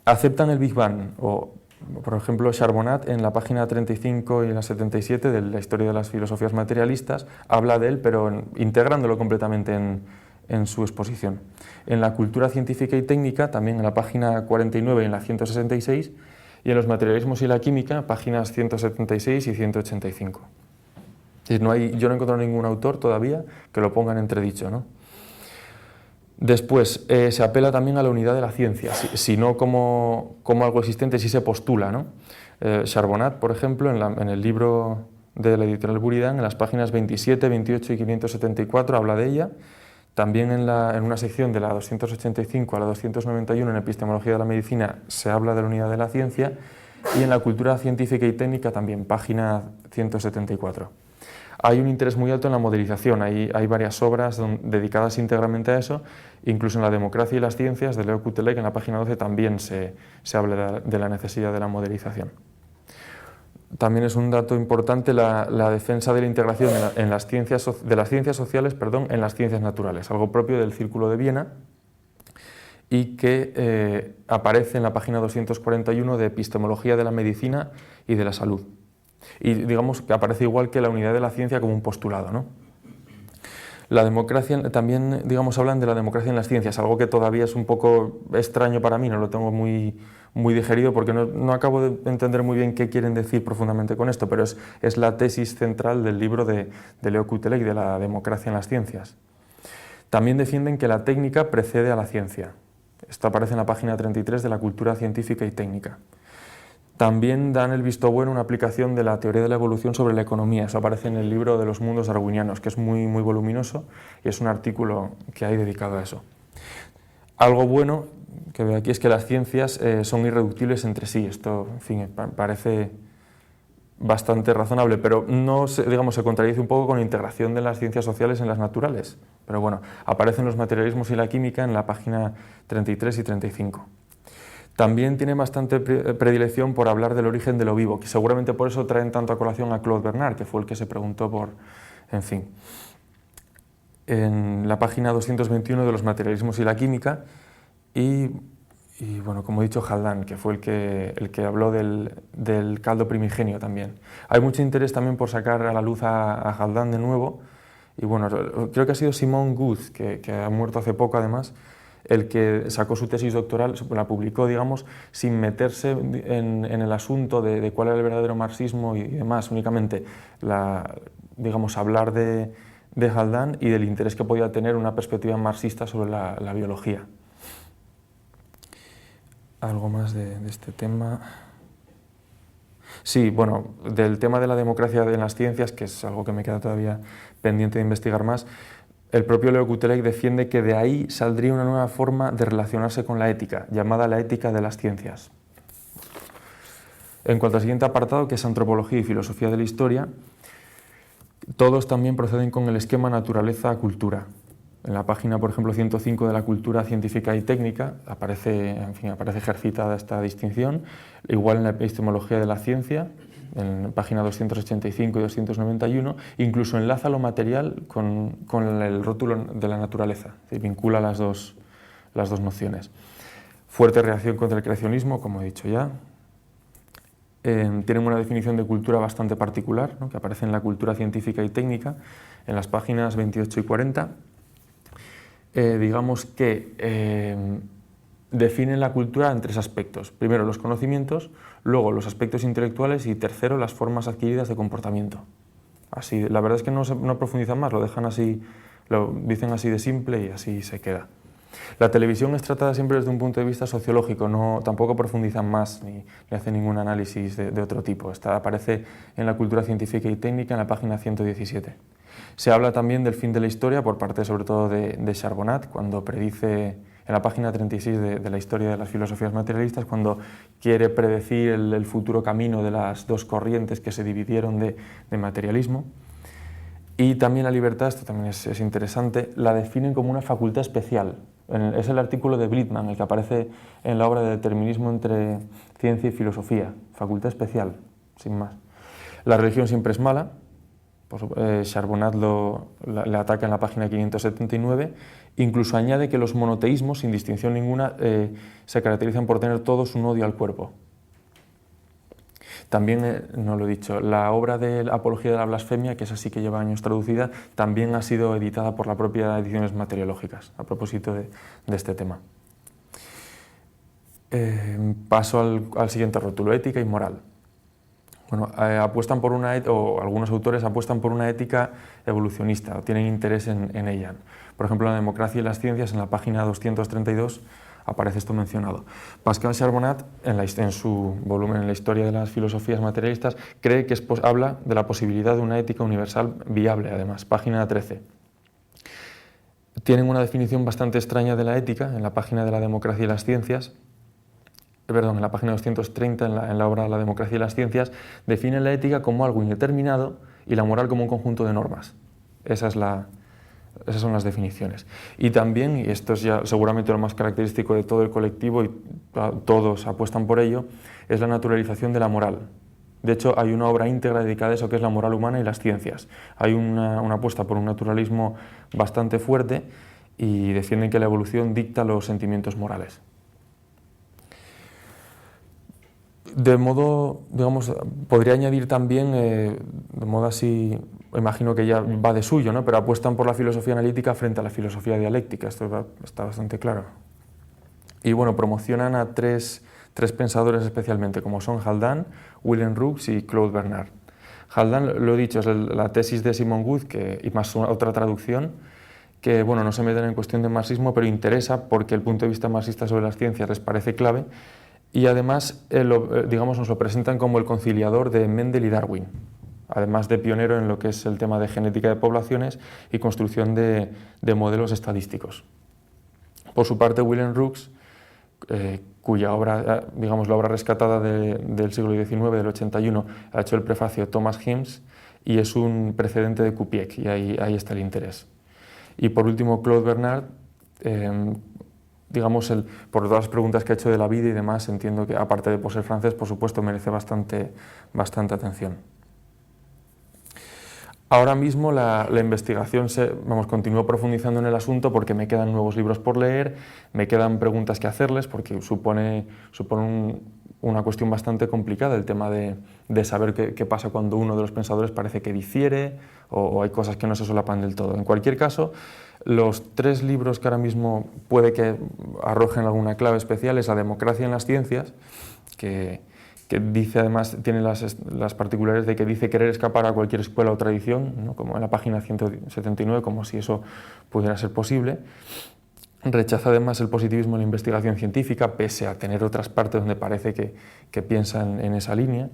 Aceptan el Big Bang, por ejemplo, Charbonat en la página 35 y la 77 de la Historia de las filosofías materialistas habla de él, pero integrándolo completamente en su exposición. En la cultura científica y técnica, también en la página 49 y en la 166, y en los materialismos y la química, páginas 176 y 185. Yo no he encontrado ningún autor todavía que lo ponga en entredicho, ¿no? Después, se apela también a la unidad de la ciencia, si no como algo existente, sí se postula, ¿no? Charbonat, por ejemplo, en el libro de la editorial Buridan, en las páginas 27, 28 y 574 habla de ella. También en una sección de la 285 a la 291 en Epistemología de la Medicina se habla de la unidad de la ciencia, y en la Cultura científica y técnica también, página 174. Hay un interés muy alto en la modelización, hay varias obras dedicadas íntegramente a eso, incluso en la democracia y las ciencias de Leo Kutelek, en la página 12 también se habla de la necesidad de la modelización. También es un dato importante la defensa de la integración de las ciencias sociales en las ciencias naturales, algo propio del Círculo de Viena y que aparece en la página 241 de Epistemología de la Medicina y de la Salud. Y digamos que aparece igual que la unidad de la ciencia como un postulado, ¿no? La democracia, también hablan de la democracia en las ciencias, algo que todavía es un poco extraño para mí, no lo tengo muy digerido porque no acabo de entender muy bien qué quieren decir profundamente con esto, pero es la tesis central del libro de Leo Kutelek, de la democracia en las ciencias. También defienden que la técnica precede a la ciencia. Esto aparece en la página 33 de la Cultura científica y técnica. También dan el visto bueno a una aplicación de la teoría de la evolución sobre la economía. Eso aparece en el libro de los mundos darwinianos, que es muy voluminoso y es un artículo que hay dedicado a eso. Algo bueno que veo aquí es que las ciencias son irreductibles entre sí. Esto, en fin, parece bastante razonable, pero se contradice un poco con la integración de las ciencias sociales en las naturales. Pero bueno, aparecen los materialismos y la química en la página 33 y 35. También tiene bastante predilección por hablar del origen de lo vivo, que seguramente por eso traen tanto a colación a Claude Bernard, que fue el que se preguntó por... En fin. En la página 221 de los materialismos y la química, y bueno, como he dicho, Haldane, que fue el que habló del caldo primigenio también. Hay mucho interés también por sacar a la luz a Haldane de nuevo, y bueno, creo que ha sido Simon Guth, que ha muerto hace poco además, el que sacó su tesis doctoral, la publicó, digamos, sin meterse en el asunto de cuál era el verdadero marxismo y demás, únicamente hablar de Haldane y del interés que podía tener una perspectiva marxista sobre la biología. ¿Algo más de este tema? Sí, bueno, del tema de la democracia en las ciencias, que es algo que me queda todavía pendiente de investigar más, el propio Leo Kutelek defiende que de ahí saldría una nueva forma de relacionarse con la ética, llamada la ética de las ciencias. En cuanto al siguiente apartado, que es antropología y filosofía de la historia, todos también proceden con el esquema naturaleza-cultura. En la página, por ejemplo, 105 de la Cultura científica y técnica aparece ejercitada esta distinción, igual en la epistemología de la ciencia, en la página 285 y 291, incluso enlaza lo material con el rótulo de la naturaleza, y vincula las dos nociones. Fuerte reacción contra el creacionismo, como he dicho ya. Tienen una definición de cultura bastante particular, ¿no?, que aparece en la Cultura científica y técnica, en las páginas 28 y 40. Digamos que definen la cultura en tres aspectos. Primero, los conocimientos, luego los aspectos intelectuales y tercero, las formas adquiridas de comportamiento. Así, la verdad es que no profundizan más, lo dejan así, lo dicen así de simple y así se queda. La televisión es tratada siempre desde un punto de vista sociológico, tampoco profundizan más ni hacen ningún análisis de otro tipo. Aparece en la Cultura científica y técnica en la página 117. Se habla también del fin de la historia por parte sobre todo de Charbonat, cuando predice en la página 36 de la historia de las filosofías materialistas, cuando quiere predecir el futuro camino de las dos corrientes que se dividieron de materialismo. Y también la libertad, esto también es interesante, la definen como una facultad especial. Es el artículo de Bridman, el que aparece en la obra de Determinismo entre ciencia y filosofía. Facultad especial, sin más. La religión siempre es mala. Charbonat le ataca en la página 579. Incluso añade que los monoteísmos, sin distinción ninguna, se caracterizan por tener todos un odio al cuerpo. También, no lo he dicho, la obra de la Apología de la Blasfemia, que es así que lleva años traducida, también ha sido editada por la propia Ediciones Materiológicas, a propósito de este tema. Paso al siguiente rótulo, ética y moral. Bueno, apuestan por o algunos autores apuestan por una ética evolucionista, o tienen interés en ella. Por ejemplo, en la democracia y las ciencias, en la página 232, aparece esto mencionado. Pascal Charbonat, en su volumen en la historia de las filosofías materialistas, cree que habla de la posibilidad de una ética universal viable, además, página 13. Tienen una definición bastante extraña de la ética en la página de la democracia y las ciencias. Perdón, en la página 230, en la obra La democracia y las ciencias, define la ética como algo indeterminado y la moral como un conjunto de normas. Esas son las definiciones. Y también, y esto es ya seguramente lo más característico de todo el colectivo y todos apuestan por ello, es la naturalización de la moral. De hecho, hay una obra íntegra dedicada a eso, que es la moral humana y las ciencias. Hay una apuesta por un naturalismo bastante fuerte y defienden que la evolución dicta los sentimientos morales. De modo, digamos, podría añadir también, de modo así, imagino que ya va de suyo, ¿no? Pero apuestan por la filosofía analítica frente a la filosofía dialéctica, esto está bastante claro. Y bueno, promocionan a tres pensadores especialmente, como son Haldane, Wilhelm Reich y Claude Bernard. Haldane, lo he dicho, es la tesis de Simon Wood, y más otra traducción, que bueno, no se meten en cuestión de marxismo, pero interesa porque el punto de vista marxista sobre las ciencias les parece clave. Y además, digamos, nos lo presentan como el conciliador de Mendel y Darwin, además de pionero en lo que es el tema de genética de poblaciones y construcción de modelos estadísticos. Por su parte, Wilhelm Reich, cuya obra, digamos, la obra rescatada del siglo XIX, del 81, ha hecho el prefacio Thomas Himes y es un precedente de Cupiec, y ahí está el interés. Y por último, Claude Bernard, digamos, por todas las preguntas que ha hecho de la vida y demás, entiendo que, aparte de por ser francés, por supuesto, merece bastante atención. Ahora mismo la investigación continúo profundizando en el asunto porque me quedan nuevos libros por leer, me quedan preguntas que hacerles porque supone una cuestión bastante complicada el tema de saber qué pasa cuando uno de los pensadores parece que difiere o hay cosas que no se solapan del todo. En cualquier caso, los tres libros que ahora mismo puede que arrojen alguna clave especial es La democracia en las ciencias, que dice, además, tiene las particularidades de que dice querer escapar a cualquier escuela o tradición, ¿no? Como en la página 179, como si eso pudiera ser posible. Rechaza además el positivismo en la investigación científica, pese a tener otras partes donde parece que piensan en esa línea.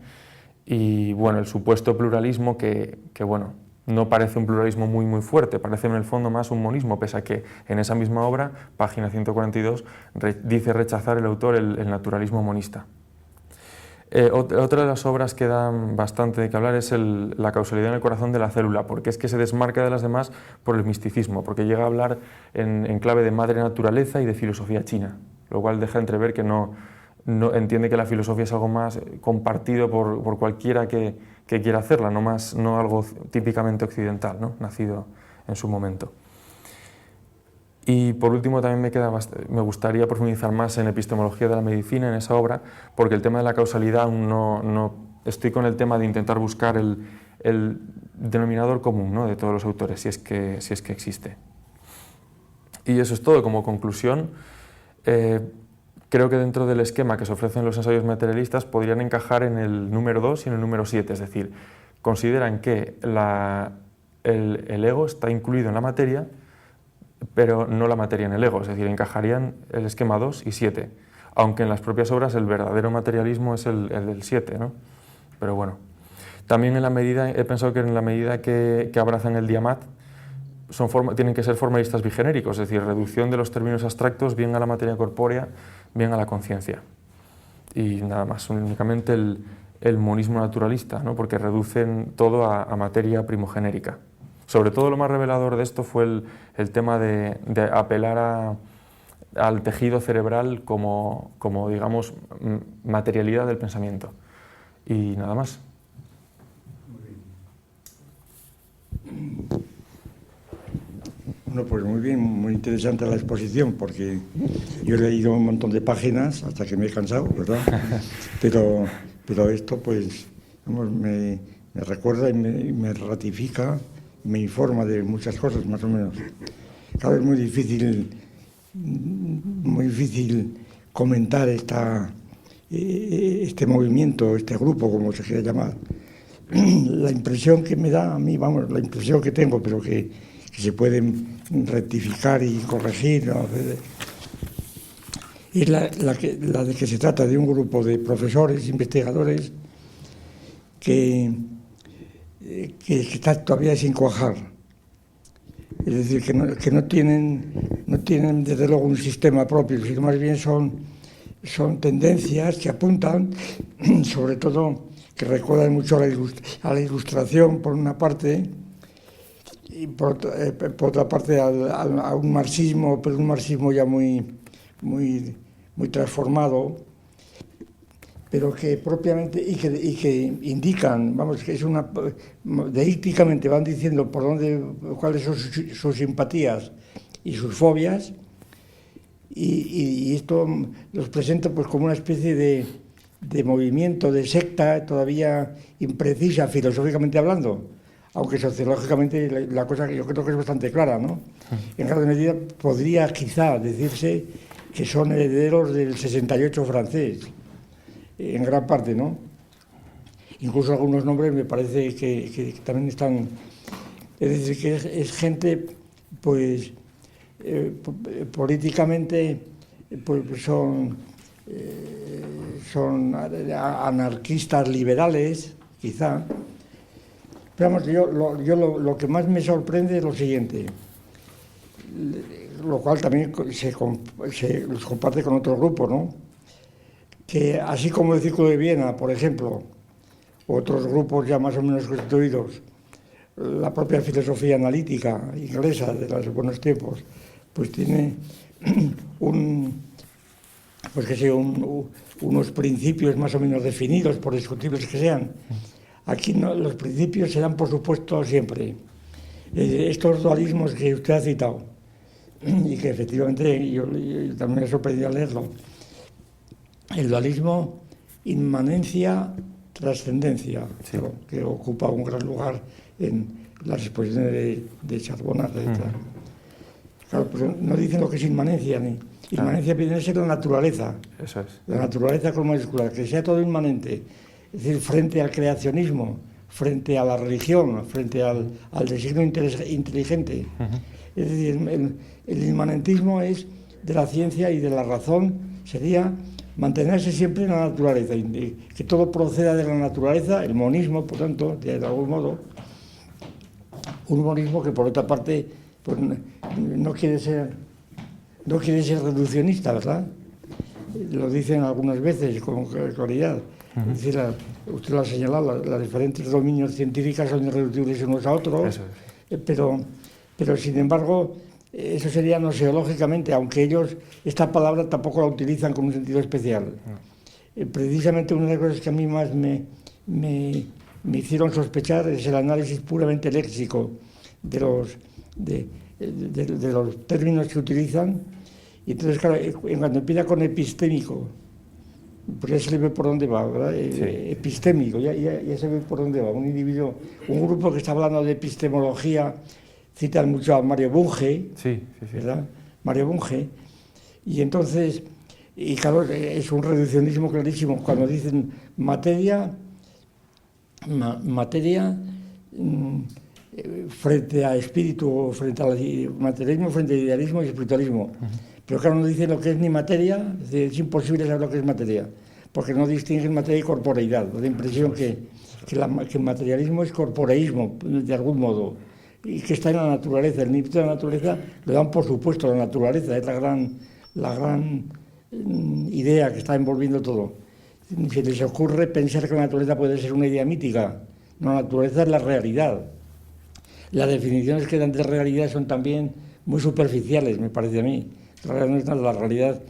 Y bueno, el supuesto pluralismo que bueno, no parece un pluralismo muy fuerte, parece en el fondo más un monismo, pese a que en esa misma obra, página 142, dice rechazar el autor el naturalismo monista. Otra de las obras que dan bastante de qué hablar es La causalidad en el corazón de la célula, porque es que se desmarca de las demás por el misticismo, porque llega a hablar en clave de madre naturaleza y de filosofía china, lo cual deja entrever que no entiende que la filosofía es algo más compartido por cualquiera que quiera hacerla, no algo típicamente occidental, ¿no? Nacido en su momento. Y por último también me gustaría profundizar más en epistemología de la medicina, en esa obra, porque el tema de la causalidad aún no estoy con el tema de intentar buscar el denominador común, ¿no? De todos los autores, si es que existe. Y eso es todo. Como conclusión, creo que dentro del esquema que se ofrecen los ensayos materialistas podrían encajar en el número 2 y en el número 7, es decir, consideran que el ego está incluido en la materia, pero no la materia en el ego, es decir, encajarían el esquema 2 y 7, aunque en las propias obras el verdadero materialismo es el del 7, ¿no? Pero bueno, también he pensado que en la medida que abrazan el diamat, tienen que ser formalistas bigenéricos, es decir, reducción de los términos abstractos bien a la materia corpórea, bien a la conciencia. Y nada más, únicamente el monismo naturalista, ¿no? Porque reducen todo a materia primogenérica. Sobre todo lo más revelador de esto fue el tema de apelar al tejido cerebral como digamos, materialidad del pensamiento. Y nada más. Bueno, pues muy bien, muy interesante la exposición, porque yo he leído un montón de páginas hasta que me he cansado, ¿verdad? Pero esto, pues, vamos, me recuerda y me ratifica, me informa de muchas cosas, más o menos. Claro, es muy difícil comentar este movimiento, este grupo, como se quiera llamar, la impresión que me da a mí, vamos, la impresión que tengo, pero que se pueden rectificar y corregir, ¿no? Es la de que se trata de un grupo de profesores, investigadores, que está todavía sin cuajar. Es decir, que no tienen desde luego un sistema propio, sino más bien son tendencias que apuntan, sobre todo, que recuerdan mucho a la ilustración, por una parte, y por otra parte a un marxismo, pero un marxismo ya muy transformado, pero que propiamente y que indican, vamos, que es deícticamente van diciendo cuáles son sus simpatías y sus fobias, y esto los presenta pues como una especie de movimiento, de secta todavía imprecisa filosóficamente hablando, aunque sociológicamente la cosa yo creo que es bastante clara, ¿no? En gran medida podría quizá decirse que son herederos del 68 francés, en gran parte, ¿no? Incluso algunos nombres me parece que también están... Es decir, que es gente, pues, políticamente, pues son anarquistas liberales, quizá. Pero vamos, lo que más me sorprende es lo siguiente, lo cual también se comparte con otro grupo, ¿no? Que así como el Círculo de Viena, por ejemplo, otros grupos ya más o menos constituidos, la propia filosofía analítica inglesa de los buenos tiempos, pues tiene unos principios más o menos definidos, por discutibles que sean. Aquí no, los principios se dan por supuesto siempre. Estos dualismos que usted ha citado, y que efectivamente yo también me he sorprendido al leerlo, el dualismo inmanencia-trascendencia, sí, que ocupa un gran lugar en las exposiciones de Charbonnet, etc. Claro, pero no dicen lo que es inmanencia, ni inmanencia viene a ser la naturaleza. Eso es. La naturaleza con mayúscula, que sea todo inmanente. Es decir, frente al creacionismo, frente a la religión, frente al designio inteligente. Es decir, el inmanentismo es de la ciencia y de la razón, sería mantenerse siempre en la naturaleza, que todo proceda de la naturaleza, el monismo, por tanto, de algún modo, un monismo que por otra parte pues, no quiere ser reduccionista, ¿verdad? Lo dicen algunas veces con claridad. Es decir, usted lo ha señalado, las diferentes dominios científicos son irreductibles unos a otros, pero sin embargo, eso sería noseológicamente, aunque ellos esta palabra tampoco la utilizan con un sentido especial. Precisamente una de las cosas que a mí más me hicieron sospechar es el análisis puramente léxico de los términos que utilizan. Y entonces, claro, cuando empieza con epistémico, pues ya se le ve por dónde va, ¿verdad? Sí. Epistémico, ya se ve por dónde va. Un grupo que está hablando de epistemología, citan mucho a Mario Bunge, ¿verdad? Mario Bunge, y entonces, y claro, es un reduccionismo clarísimo. Cuando dicen materia frente a espíritu, frente al materialismo, frente al idealismo y espiritualismo. Pero claro, no dicen lo que es ni materia, es imposible saber lo que es materia, porque no distinguen materia y corporeidad. Da la impresión que el materialismo es corporeísmo, de algún modo, y que está en la naturaleza. El nivel de la naturaleza lo dan por supuesto, la naturaleza es la gran idea que está envolviendo todo. Se les ocurre pensar que la naturaleza puede ser una idea mítica. No, la naturaleza es la realidad. Las definiciones que dan de realidad son también muy superficiales, me parece a mí. La realidad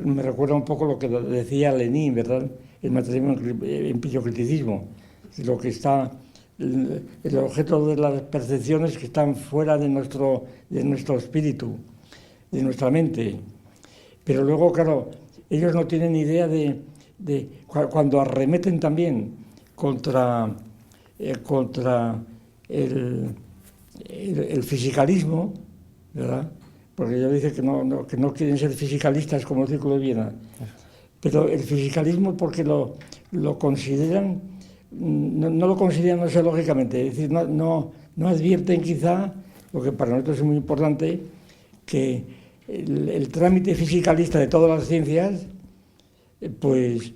me recuerda un poco lo que decía Lenin, ¿verdad? El materialismo empiriocriticismo, lo que está, el objeto de las percepciones que están fuera de nuestro espíritu, de nuestra mente. Pero luego, claro, ellos no tienen idea de cuando arremeten también contra el fisicalismo, ¿verdad? Porque ellos dicen que no quieren ser fisicalistas como el Círculo de Viena. pero el fisicalismo porque lo consideran, no lo consideran nosológicamente, es decir, no advierten quizá, lo que para nosotros es muy importante, que el trámite fisicalista de todas las ciencias, pues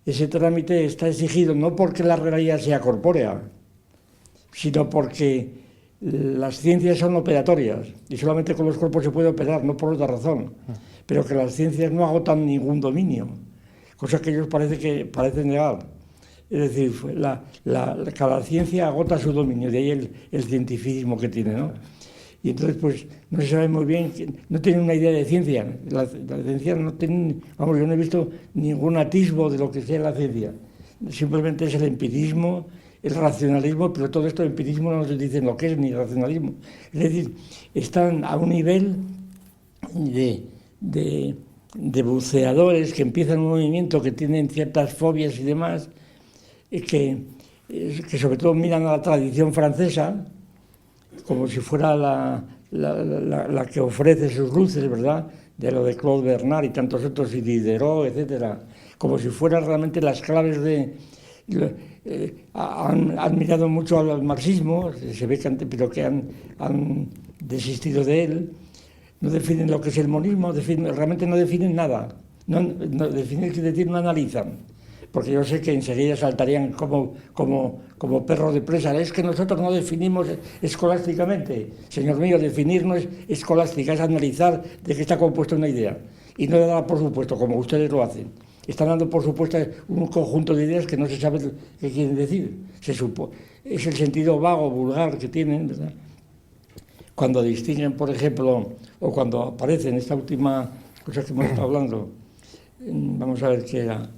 ese trámite está exigido no porque la realidad sea corpórea, sino porque las ciencias son operatorias y solamente con los cuerpos se puede operar, no por otra razón, pero que las ciencias no agotan ningún dominio, cosa que ellos parecen negar. Es decir, cada ciencia agota su dominio, de ahí el cientificismo que tiene, ¿no? Y entonces, pues, no se sabe muy bien, no tienen una idea de ciencia. La ciencia no tiene, vamos, yo no he visto ningún atisbo de lo que sea la ciencia. Simplemente es el empirismo, el racionalismo, pero todo esto, el empirismo no nos dicen lo que es, ni racionalismo. Es decir, están a un nivel de buceadores que empiezan un movimiento, que tienen ciertas fobias y demás, que sobre todo miran a la tradición francesa, como si fuera la que ofrece sus luces, ¿verdad?, de lo de Claude Bernard y tantos otros, y Diderot, etcétera, como si fueran realmente las claves de... han mirado mucho al marxismo, se ve que pero que han desistido de él, no definen lo que es el monismo, realmente no definen nada, no definen, es decir, no analizan. Porque yo sé que enseguida saltarían como perros de presa. Es que nosotros no definimos escolásticamente. Señor mío, definir no es escolástica, es analizar de qué está compuesta una idea. Y no dar por supuesto, como ustedes lo hacen. Están dando por supuesto un conjunto de ideas que no se sabe qué quieren decir. Es el sentido vago, vulgar que tienen, ¿verdad? Cuando distinguen, por ejemplo, o cuando aparecen esta última cosa que hemos estado hablando, vamos a ver qué era.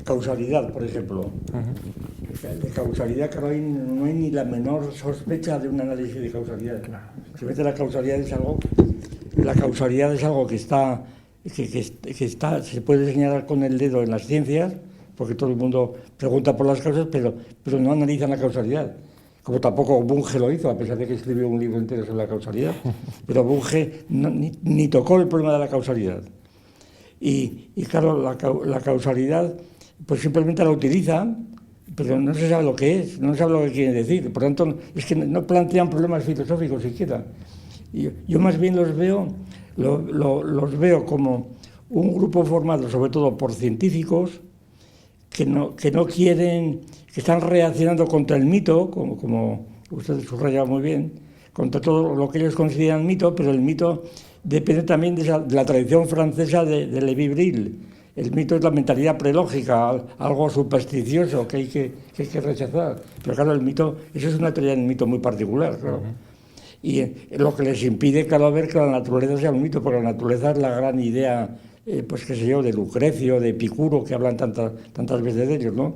Causalidad, por ejemplo. De causalidad, que no hay ni la menor sospecha de un análisis de causalidad. Simplemente la causalidad es algo que está, se puede señalar con el dedo en las ciencias, porque todo el mundo pregunta por las causas, pero no analizan la causalidad. Como tampoco Bunge lo hizo, a pesar de que escribió un libro entero sobre la causalidad. Pero Bunge ni tocó el problema de la causalidad. Y claro, la causalidad, pues simplemente la utilizan, pero no se sabe lo que es, no se sabe lo que quieren decir. Por tanto, es que no plantean problemas filosóficos siquiera. Yo más bien los veo como un grupo formado sobre todo por científicos que no quieren, que están reaccionando contra el mito, como usted subraya muy bien, contra todo lo que ellos consideran mito, pero el mito depende también de la tradición francesa de Lévi-Bril. El mito es la mentalidad prelógica, algo supersticioso que hay que rechazar. Pero claro, el mito, eso es una teoría del mito muy particular, claro. Y lo que les impide, claro, ver que la naturaleza sea un mito, porque la naturaleza es la gran idea, pues qué sé yo, de Lucrecio, de Epicuro, que hablan tantas veces de ellos, ¿no?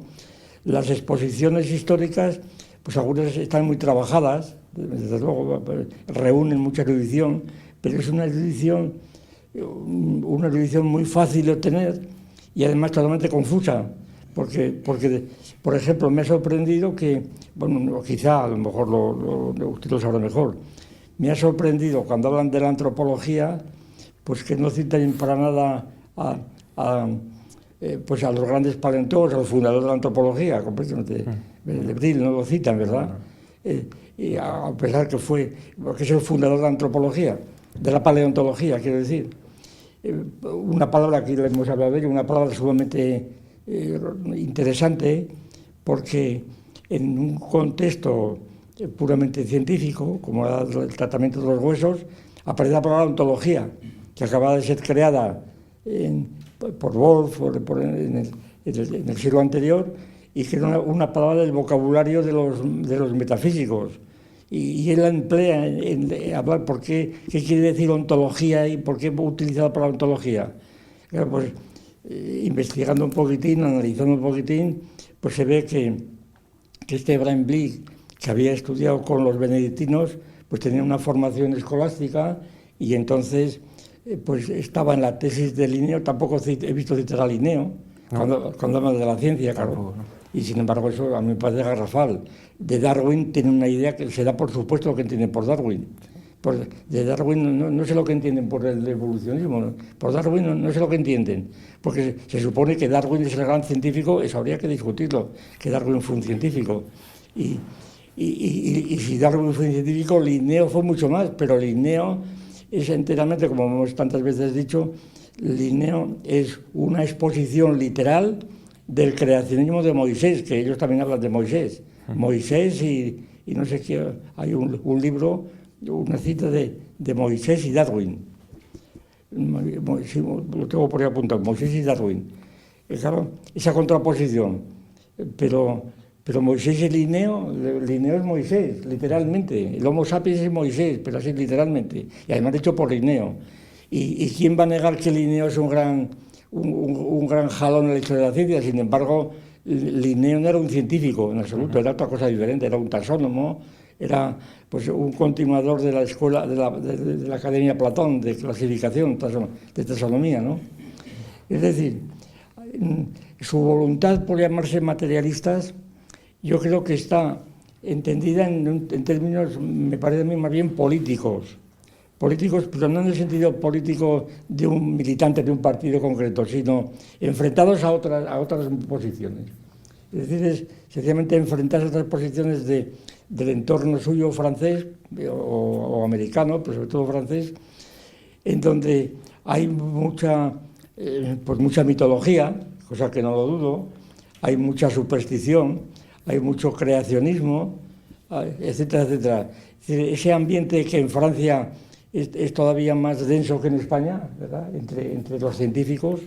Las exposiciones históricas, pues algunas están muy trabajadas, desde luego, reúnen mucha erudición, pero es una erudición muy fácil de obtener y además totalmente confusa, porque por ejemplo, me ha sorprendido que, bueno, quizá a lo mejor usted lo sabrá mejor, me ha sorprendido cuando hablan de la antropología, pues que no citan para nada pues a los grandes paleontólogos, a los fundadores de la antropología, completamente. Bril no lo citan, ¿verdad? Y a pesar que es el fundador de la antropología, de la paleontología, quiero decir. Una palabra que hemos hablado de ello, una palabra sumamente interesante, porque en un contexto puramente científico, como era el tratamiento de los huesos, aparece la palabra ontología, que acababa de ser creada por Wolff en el siglo anterior, y que era una palabra del vocabulario de los metafísicos. Y él la emplea en hablar qué quiere decir ontología y por qué utiliza la palabra ontología. Claro, pues investigando un poquitín, analizando un poquitín, pues se ve que este Abraham Blick, que había estudiado con los benedictinos, pues tenía una formación escolástica y entonces pues estaba en la tesis de Linneo. Tampoco he visto citar a Linneo, cuando habla de la ciencia, claro. Y sin embargo eso a mí me parece garrafal. De Darwin tiene una idea que se da por supuesto lo que entienden por Darwin. De Darwin no sé lo que entienden por el evolucionismo, por Darwin no sé lo que entienden, porque se supone que Darwin es el gran científico, eso habría que discutirlo, que Darwin fue un científico. Y si Darwin fue un científico, Linneo fue mucho más, pero Linneo es enteramente, como hemos tantas veces dicho, Linneo es una exposición literal del creacionismo de Moisés, que ellos también hablan de Moisés. Moisés y no sé qué, hay un libro, una cita de Moisés y Darwin. Lo tengo por ahí apuntado, Moisés y Darwin. Claro, esa contraposición. Pero Moisés y Linneo es Moisés, literalmente. El Homo sapiens es Moisés, pero así literalmente. Y además hecho por Linneo. ¿Y quién va a negar que Linneo es un gran jalón en la historia de la ciencia? Sin embargo, Linneo no era un científico en absoluto, era otra cosa diferente, era un taxónomo, era pues un continuador de la escuela, de la Academia Platón, de clasificación, de taxonomía, ¿no? Es decir, su voluntad por llamarse materialistas, yo creo que está entendida en términos, me parece a mí, más bien políticos, pero no en el sentido político de un militante de un partido concreto, sino enfrentados a otras posiciones. Es decir, es sencillamente enfrentarse a otras posiciones del entorno suyo francés o americano, pero sobre todo francés, en donde hay mucha mitología, cosa que no lo dudo, hay mucha superstición, hay mucho creacionismo, etcétera, etcétera. Es decir, ese ambiente que en Francia es todavía más denso que en España, ¿verdad? Entre los científicos,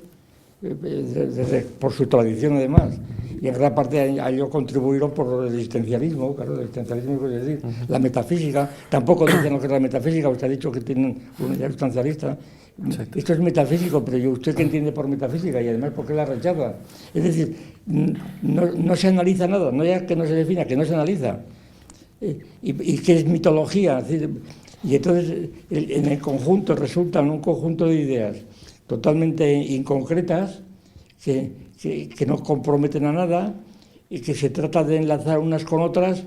por su tradición además, y en gran parte a ello contribuyeron por el existencialismo, claro, el existencialismo es decir, la metafísica, tampoco dicen lo que es la metafísica, usted ha dicho que tienen una idea sustancialista. Exacto. Esto es metafísico, pero ¿usted qué entiende por metafísica? Y además, ¿por qué la rechaza? Es decir, no se analiza nada, no es que no se defina, que no se analiza. ¿Y qué es mitología? Es decir, y entonces en el conjunto resultan un conjunto de ideas totalmente inconcretas que no comprometen a nada y que se trata de enlazar unas con otras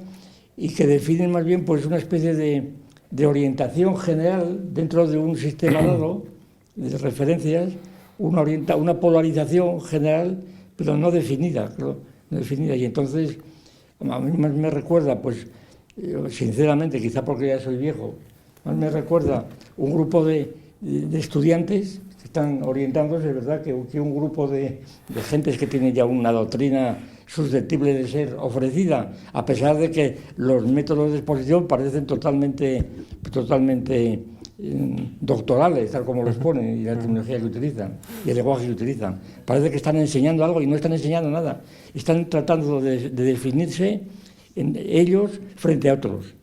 y que definen más bien pues una especie de orientación general dentro de un sistema dado de referencias, una polarización general, pero no definida, y entonces a mí más me recuerda, pues sinceramente, quizá porque ya soy viejo, más me recuerda un grupo de estudiantes que están orientándose, ¿verdad?, que un grupo de gentes que tienen ya una doctrina susceptible de ser ofrecida, a pesar de que los métodos de exposición parecen totalmente doctorales, tal como los ponen, y la terminología que utilizan, y el lenguaje que utilizan. Parece que están enseñando algo y no están enseñando nada. Están tratando de definirse en ellos frente a otros.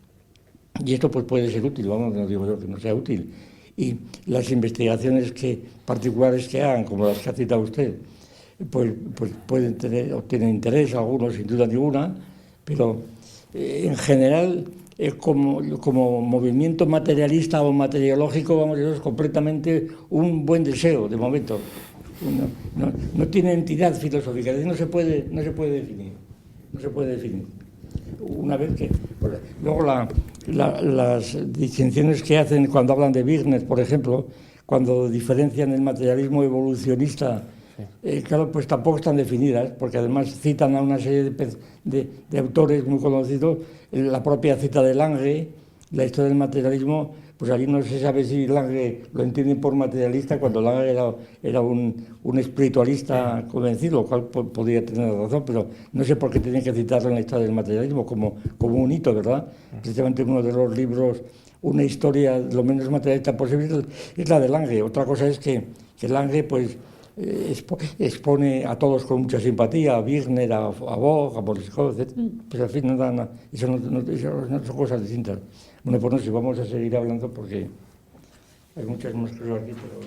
Y esto pues puede ser útil, vamos, no digo yo que no sea útil. Y las investigaciones particulares que hagan, como las que ha citado usted, pues pueden obtener interés, algunos sin duda ninguna, pero en general como movimiento materialista o materiológico, vamos, eso es completamente un buen deseo de momento. No tiene entidad filosófica, no se puede definir. Una vez que... Luego las distinciones que hacen cuando hablan de Wigner, por ejemplo, cuando diferencian el materialismo evolucionista, claro, pues tampoco están definidas, porque además citan a una serie de autores muy conocidos, la propia cita de Lange, la historia del materialismo, pues aquí no se sabe si Lange lo entiende por materialista, cuando Lange era un espiritualista convencido, lo cual podría tener razón, pero no sé por qué tienen que citarlo en la historia del materialismo como un hito, ¿verdad? Precisamente uno de los libros, una historia lo menos materialista posible, es la de Lange. Otra cosa es que Lange, pues, expone a todos con mucha simpatía, a Wigner, a Bock, a Borisov, etc. Pues al fin eso no son cosas distintas. Bueno, pues no sé, vamos a seguir hablando porque hay muchas más cosas aquí, pero...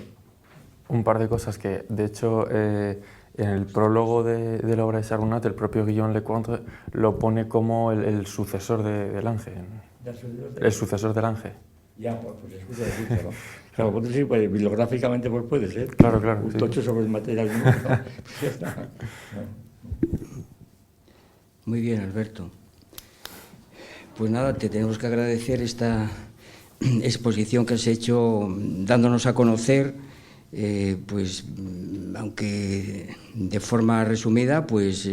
Un par de cosas que, de hecho, en el prólogo de la obra de Charbonnat, el propio Guillaume Lecointre lo pone como el sucesor de Lange. El sucesor de Lange. Ya, pues escucha decirlo, ¿no? Claro, pues sí, pues, bibliográficamente pues puede ser. Claro. Un tocho sobre el materialismo. Pues ya está. Muy bien, Alberto. Pues nada, te tenemos que agradecer esta exposición que has hecho dándonos a conocer, pues aunque de forma resumida, pues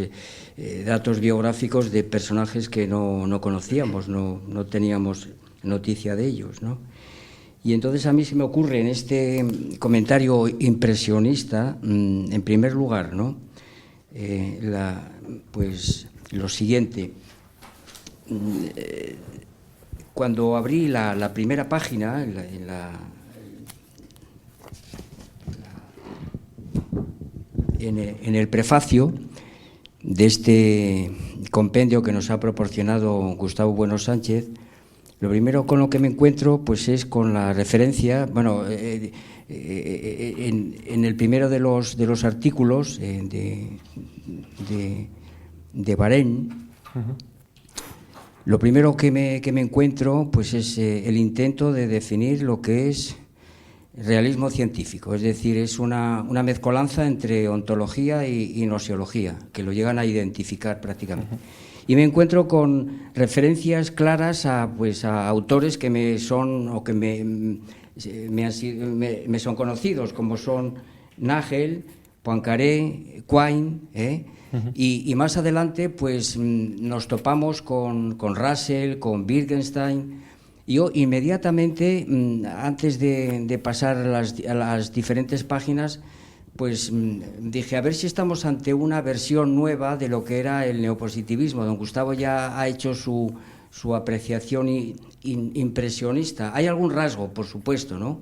datos biográficos de personajes que no conocíamos, no teníamos noticia de ellos, ¿no? Y entonces a mí se me ocurre en este comentario impresionista, en primer lugar, ¿no? Pues lo siguiente. Cuando abrí la primera página, en el prefacio de este compendio que nos ha proporcionado Gustavo Bueno Sánchez, lo primero con lo que me encuentro pues es con la referencia, bueno, en el primero de los artículos de Bahrein. Lo primero que me encuentro pues es el intento de definir lo que es realismo científico, es decir, es una mezcolanza entre ontología y gnoseología, que lo llegan a identificar prácticamente. Y me encuentro con referencias claras a autores que me son o que me son conocidos, como son Nagel, Poincaré, Quine, y más adelante pues nos topamos con Russell, con Wittgenstein. Yo inmediatamente, antes de pasar a las diferentes páginas, pues dije, a ver si estamos ante una versión nueva de lo que era el neopositivismo. Don Gustavo ya ha hecho su apreciación impresionista. Hay algún rasgo, por supuesto, ¿no?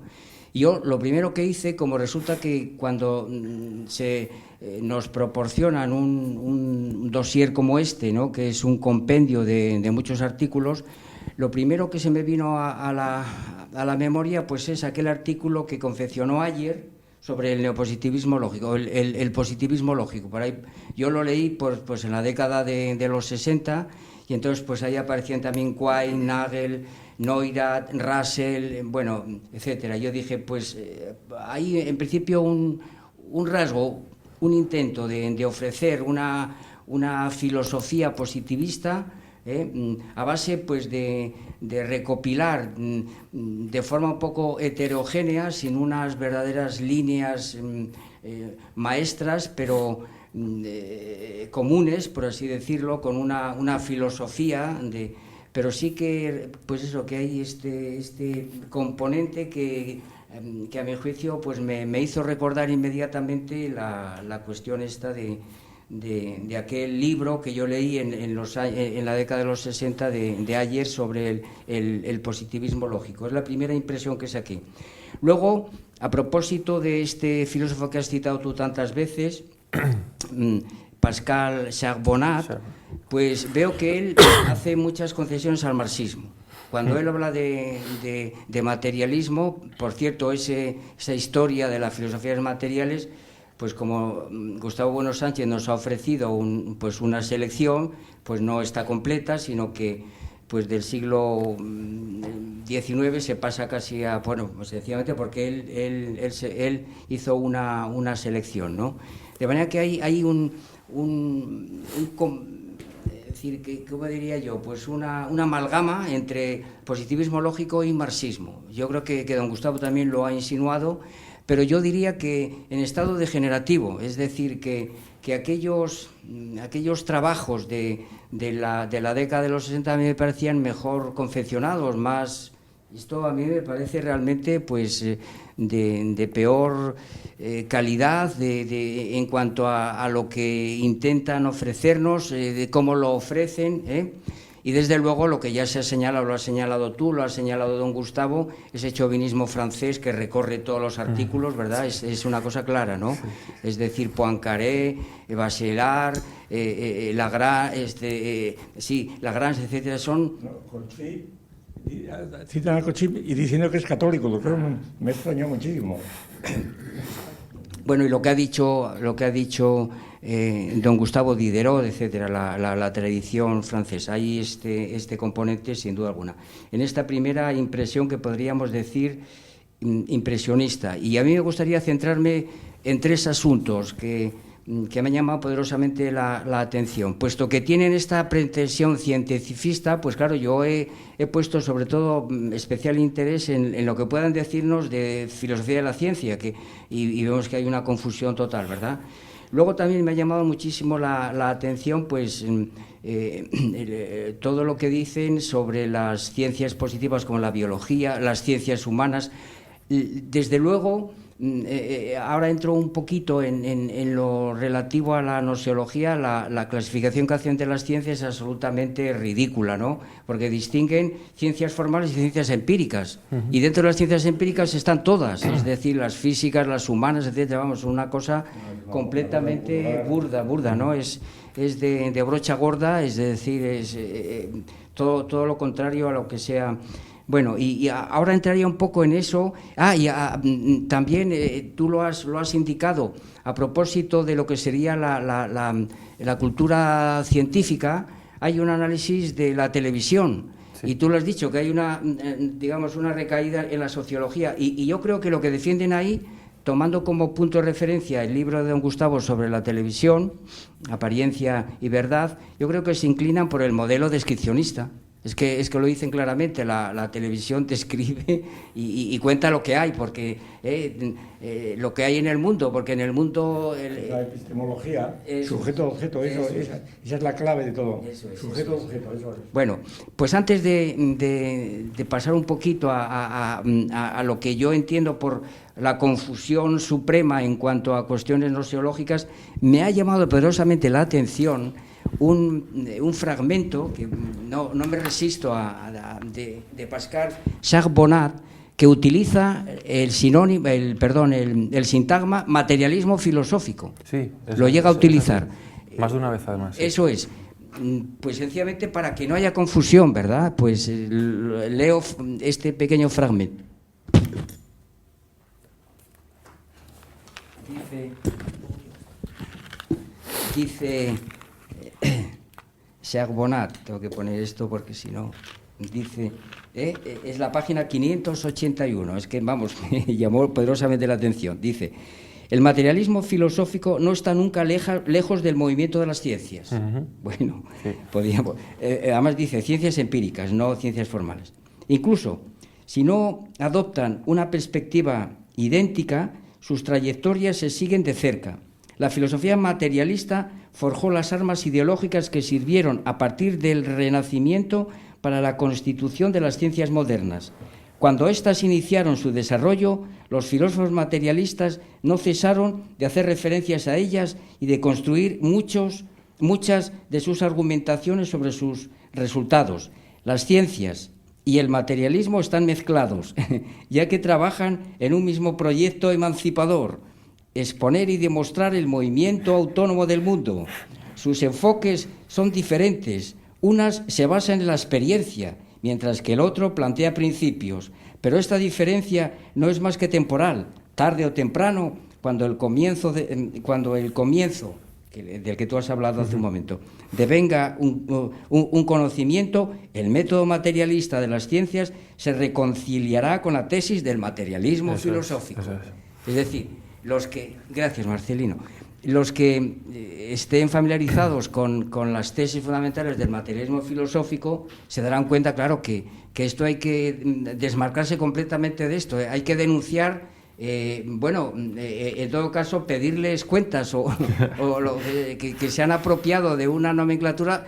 Yo lo primero que hice, como resulta que cuando nos proporcionan un dossier como este, ¿no?, que es un compendio de muchos artículos, lo primero que se me vino a la memoria pues es aquel artículo que confeccionó Ayer sobre el neopositivismo lógico, el positivismo lógico. Por ahí, yo lo leí pues en la década de los 60, y entonces pues ahí aparecían también Quine, Nagel, Neurath, Russell, bueno, etcétera. Yo dije, pues hay en principio un rasgo, un intento de ofrecer una filosofía positivista, a base pues de recopilar de forma un poco heterogénea, sin unas verdaderas líneas maestras, pero comunes, por así decirlo, con una filosofía pero sí que pues eso, que hay este componente que a mi juicio pues me hizo recordar inmediatamente la cuestión esta de aquel libro que yo leí en la década de los 60 de Ayer sobre el positivismo lógico. Es la primera impresión que saqué. Luego, a propósito de este filósofo que has citado tú tantas veces, Pascal Charbonat, pues veo que él hace muchas concesiones al marxismo. Cuando él habla de materialismo, por cierto, esa historia de las filosofías materiales, pues como Gustavo Bueno Sánchez nos ha ofrecido una selección, pues no está completa, sino que pues del siglo XIX se pasa casi a, bueno, pues sencillamente porque él hizo una selección, ¿no? De manera que hay es decir, ¿cómo diría yo? Pues una amalgama entre positivismo lógico y marxismo. Yo creo que don Gustavo también lo ha insinuado, pero yo diría que en estado degenerativo, es decir, que aquellos trabajos de la década de los 60 a mí me parecían mejor confeccionados, más... Esto a mí me parece realmente pues de peor calidad en cuanto a lo que intentan ofrecernos, de cómo lo ofrecen, y desde luego lo que ya se ha señalado, lo has señalado tú, lo ha señalado don Gustavo, ese chauvinismo francés que recorre todos los artículos, ¿verdad? Es una cosa clara, ¿no? Sí. Es decir, Poincaré, Bachelard, Lagrange, Lagrange, etcétera, son... Citan a Cochip y diciendo que es católico, lo que me extrañó muchísimo. Bueno, y lo que ha dicho don Gustavo Diderot, etcétera, la tradición francesa, hay este componente sin duda alguna. En esta primera impresión que podríamos decir impresionista, y a mí me gustaría centrarme en tres asuntos que que me han llamado poderosamente la atención. Puesto que tienen esta pretensión cientificista, pues claro, yo he puesto sobre todo especial interés en lo que puedan decirnos de filosofía de la ciencia, y vemos que hay una confusión total, ¿verdad? Luego también me ha llamado muchísimo la atención pues, todo lo que dicen sobre las ciencias positivas como la biología, las ciencias humanas. Desde luego, ahora entro un poquito en lo relativo a la gnoseología. La clasificación que hacen de las ciencias es absolutamente ridícula, ¿no? Porque distinguen ciencias formales y ciencias empíricas. Y dentro de las ciencias empíricas están todas, es decir, las físicas, las humanas, etcétera. Vamos, una cosa completamente burda, ¿no? Es de brocha gorda, es decir, es todo lo contrario a lo que sea. Bueno, y ahora entraría un poco en eso. También tú lo has indicado a propósito de lo que sería la cultura científica. Hay un análisis de la televisión. Sí. Y tú lo has dicho, que hay una recaída en la sociología. Y yo creo que lo que defienden ahí, tomando como punto de referencia el libro de don Gustavo sobre la televisión, Apariencia y Verdad, yo creo que se inclinan por el modelo descripcionista. Es que lo dicen claramente, la televisión te escribe y cuenta lo que hay, porque lo que hay en el mundo, porque en el mundo... la epistemología, sujeto-objeto, esa es la clave de todo, sujeto-objeto. Bueno, pues antes de pasar un poquito a lo que yo entiendo por la confusión suprema en cuanto a cuestiones gnoseológicas, me ha llamado poderosamente la atención un fragmento que no me resisto de Pascal Charbonnat, que utiliza el sintagma materialismo filosófico. Sí, lo llega a utilizar. Más de una vez, además. Sí. Eso es. Pues sencillamente para que no haya confusión, ¿verdad? Pues leo este pequeño fragmento. Dice Charbonnat, tengo que poner esto porque si no, dice, es la página 581, es que, vamos, me llamó poderosamente la atención. Dice, el materialismo filosófico no está nunca lejos del movimiento de las ciencias. Bueno, sí. Podríamos, además dice ciencias empíricas, no ciencias formales. Incluso, si no adoptan una perspectiva idéntica, sus trayectorias se siguen de cerca. La filosofía materialista forjó las armas ideológicas que sirvieron a partir del Renacimiento para la constitución de las ciencias modernas. Cuando éstas iniciaron su desarrollo, los filósofos materialistas no cesaron de hacer referencias a ellas y de construir muchas de sus argumentaciones sobre sus resultados. Las ciencias y el materialismo están mezclados, ya que trabajan en un mismo proyecto emancipador: exponer y demostrar el movimiento autónomo del mundo. Sus enfoques son diferentes. Unas se basan en la experiencia, mientras que el otro plantea principios. Pero esta diferencia no es más que temporal. Tarde o temprano, cuando el comienzo del que tú has hablado hace un momento, devenga un conocimiento, el método materialista de las ciencias se reconciliará con la tesis del materialismo filosófico. Es decir, gracias Marcelino, los que estén familiarizados con las tesis fundamentales del materialismo filosófico se darán cuenta, claro, que esto hay que desmarcarse completamente de esto, hay que denunciar, en todo caso pedirles cuentas que se han apropiado de una nomenclatura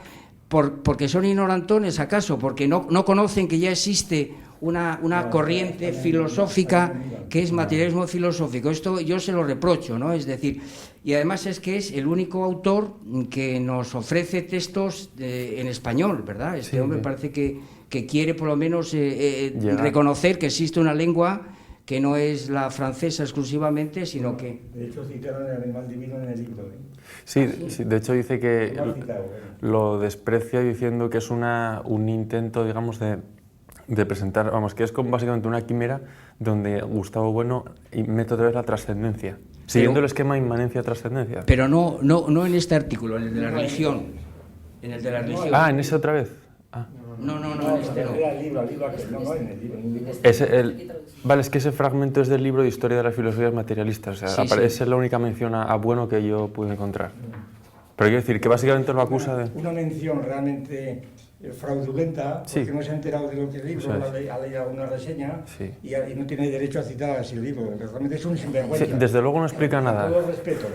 porque son ignorantones, acaso, porque no conocen que ya existe una corriente filosófica que es materialismo filosófico. Esto yo se lo reprocho, ¿no? Es decir, y además es que es el único autor que nos ofrece textos en español, ¿verdad? Este hombre parece que quiere por lo menos reconocer que existe una lengua que no es la francesa exclusivamente, sino que... De hecho, citaron el animal divino en el libro. Sí, de hecho dice que lo desprecia diciendo que es un intento, digamos, de presentar, vamos, que es básicamente una quimera donde Gustavo Bueno mete otra vez la trascendencia, siguiendo el esquema inmanencia-trascendencia. Pero no en este artículo, en el de la religión. En el de la religión. ¿En ese otra vez? No, en este no. Era el libro aquel, no, en el libro. Vale, es que ese fragmento es del libro de Historia de las Filosofías Materialistas, o sea, esa es la única mención a bueno que yo pude encontrar. Pero quiero decir que básicamente lo acusa de... Una mención realmente fraudulenta, porque no se ha enterado de lo que es el libro, ha leído alguna reseña y no tiene derecho a citar así el libro. Realmente es un sinvergüenza. Sí, desde luego no explica nada. Con todo respeto.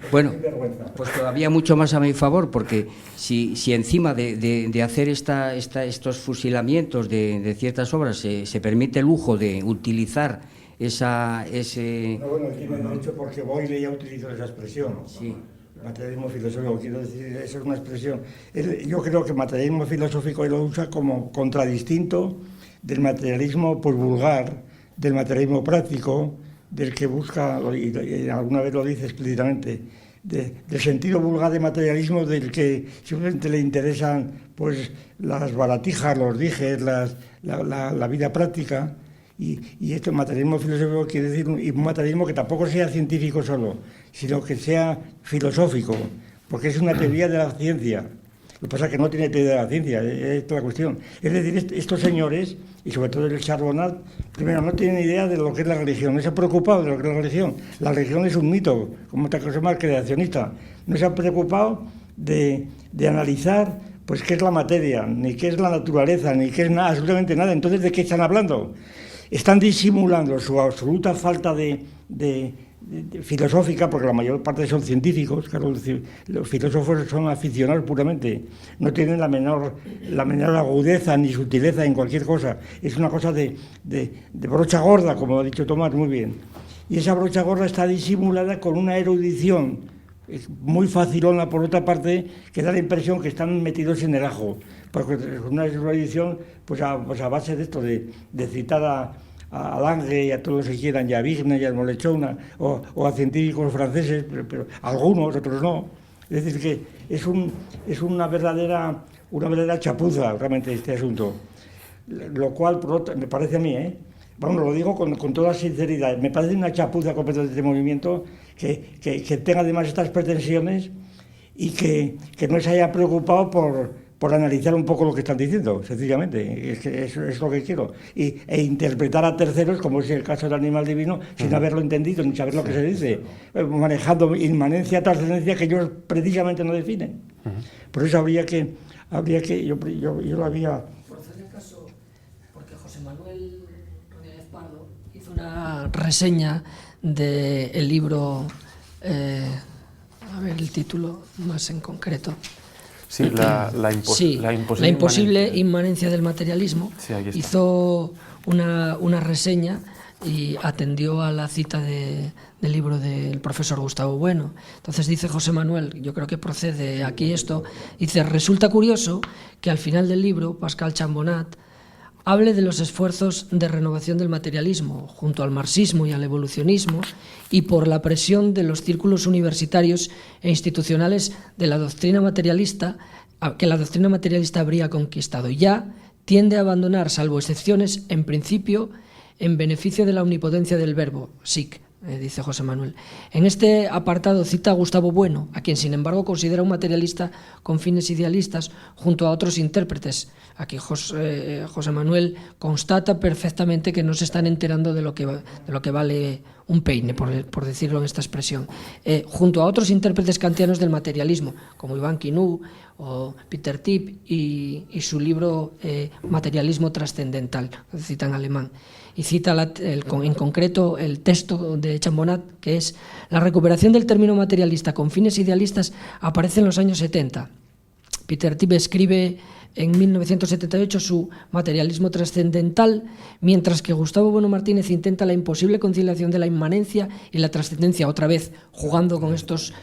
Bueno, pues todavía mucho más a mi favor, porque si encima de hacer estos fusilamientos de ciertas obras se permite el lujo de utilizar ese... No, bueno, tiene derecho porque Boyle ya utilizó esa expresión. Sí. Materialismo filosófico, quiero decir, eso es una expresión. Yo creo que el materialismo filosófico él lo usa como contradistinto del materialismo pues, vulgar, del materialismo práctico, del que busca, y alguna vez lo dice explícitamente, del sentido vulgar de materialismo del que simplemente le interesan pues, las baratijas, los dijes, la vida práctica. Y esto, materialismo filosófico, quiere decir un materialismo que tampoco sea científico solo, sino que sea filosófico, porque es una teoría de la ciencia. Lo que pasa es que no tiene teoría de la ciencia, es la cuestión. Es decir, estos señores, y sobre todo el Charbonat, primero no tienen idea de lo que es la religión, no se han preocupado de lo que es la religión. La religión es un mito, como otra cosa más creacionista. No se han preocupado de analizar pues qué es la materia, ni qué es la naturaleza, ni qué es nada, absolutamente nada. Entonces, ¿de qué están hablando? Están disimulando su absoluta falta de filosófica, porque la mayor parte son científicos, claro, los filósofos son aficionados puramente, no tienen la menor agudeza ni sutileza en cualquier cosa, es una cosa de brocha gorda, como ha dicho Tomás muy bien, y esa brocha gorda está disimulada con una erudición muy facilona, por otra parte, que da la impresión que están metidos en el ajo, porque una erudición pues a base de esto, de citar a Lange y a todos los que quieran, y a Wigner y a Molechona, o a científicos franceses, pero algunos, otros no. Es decir, que es una verdadera chapuza realmente este asunto. Lo cual, me parece a mí, vamos, lo digo con toda sinceridad, me parece una chapuza completa de este movimiento que tenga además estas pretensiones y que no se haya preocupado por analizar un poco lo que están diciendo, sencillamente, es que eso es lo que quiero, e interpretar a terceros, como es el caso del animal divino, sin haberlo entendido, ni saber lo que se dice, manejando inmanencia, trascendencia que ellos precisamente no definen. Por eso habría que yo lo había... Por hacerle caso, porque José Manuel Rodríguez Pardo hizo una reseña del libro, a ver el título más en concreto. Sí, la imposible inmanencia del materialismo. Sí, aquí está. Hizo una reseña y atendió a la cita del libro del profesor Gustavo Bueno. Entonces dice José Manuel, yo creo que procede aquí esto, dice, resulta curioso que al final del libro Pascal Chambonat hable de los esfuerzos de renovación del materialismo junto al marxismo y al evolucionismo y por la presión de los círculos universitarios e institucionales de la doctrina materialista que la doctrina materialista habría conquistado. Ya tiende a abandonar, salvo excepciones, en principio, en beneficio de la omnipotencia del verbo, sic, dice José Manuel. En este apartado cita a Gustavo Bueno, a quien sin embargo considera un materialista con fines idealistas, junto a otros intérpretes. Aquí José Manuel constata perfectamente que no se están enterando de lo que vale un peine, por decirlo en esta expresión. Junto a otros intérpretes kantianos del materialismo, como Iván Quinú o Peter Tipp y su libro Materialismo trascendental, que cita en alemán. Y cita en concreto el texto de Chambonat, que es: la recuperación del término materialista con fines idealistas aparece en los años 70. Peter Tipp escribe en 1978 su Materialismo trascendental, mientras que Gustavo Bueno Martínez intenta la imposible conciliación de la inmanencia y la trascendencia, otra vez jugando con estos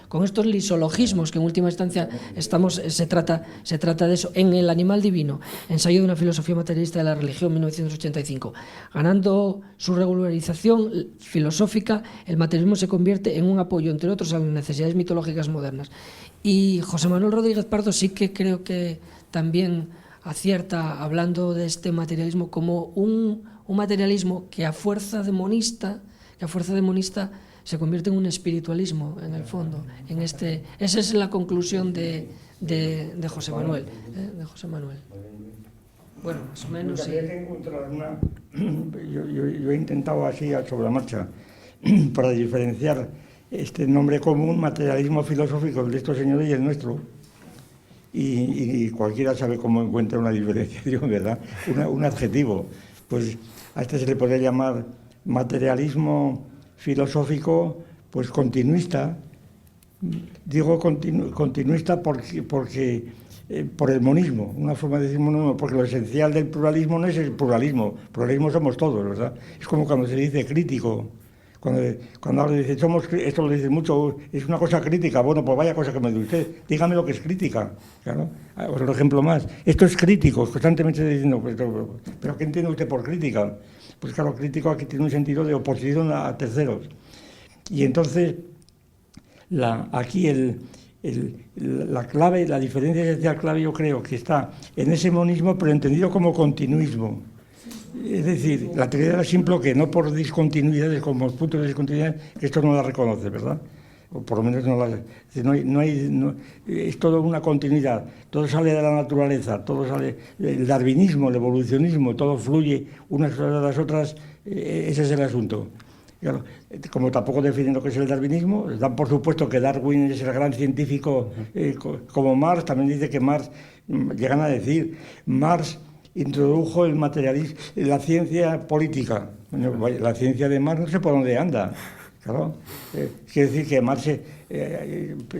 lisologismos que en última instancia se trata de eso. En El animal divino, ensayo de una filosofía materialista de la religión, 1985, ganando su regularización filosófica, el materialismo se convierte en un apoyo, entre otros, a las necesidades mitológicas modernas. Y José Manuel Rodríguez Pardo sí que creo que también acierta hablando de este materialismo como un materialismo que a fuerza demonista se convierte en un espiritualismo en el fondo. Esa es la conclusión de José Manuel. Bueno, más o menos, sí. Habría que encontrar una... Yo he intentado así sobre la marcha para diferenciar este nombre común, materialismo filosófico, el de estos señores y el nuestro. Y cualquiera sabe cómo encuentra una diferenciación, ¿verdad? Un adjetivo. Pues a este se le podría llamar materialismo filosófico, pues continuista. Digo continuista porque por el monismo, una forma de decir monismo, porque lo esencial del pluralismo no es el pluralismo somos todos, ¿verdad? Es como cuando se dice crítico. Cuando alguien dice, esto lo dice mucho, es una cosa crítica. Bueno, pues vaya cosa que me dice usted, dígame lo que es crítica. Claro, otro ejemplo más. Esto es crítico, constantemente diciendo, ¿pero qué entiende usted por crítica? Pues claro, crítico aquí tiene un sentido de oposición a terceros. Y entonces, aquí la clave, la diferencia esencial clave, yo creo que está en ese monismo, pero entendido como continuismo. Es decir, la teoría de la simple que no por discontinuidades, como puntos de discontinuidad, esto no la reconoce, ¿verdad? O por lo menos no es todo una continuidad, todo sale de la naturaleza, todo sale del darwinismo, el evolucionismo, todo fluye unas tras las otras, ese es el asunto. Claro, como tampoco definen lo que es el darwinismo, dan por supuesto que Darwin es el gran científico, como Marx, también dice que Marx, llegan a decir, Marx introdujo el materialismo, la ciencia política. La ciencia de Marx no sé por dónde anda. Claro. Quiere decir que Marx,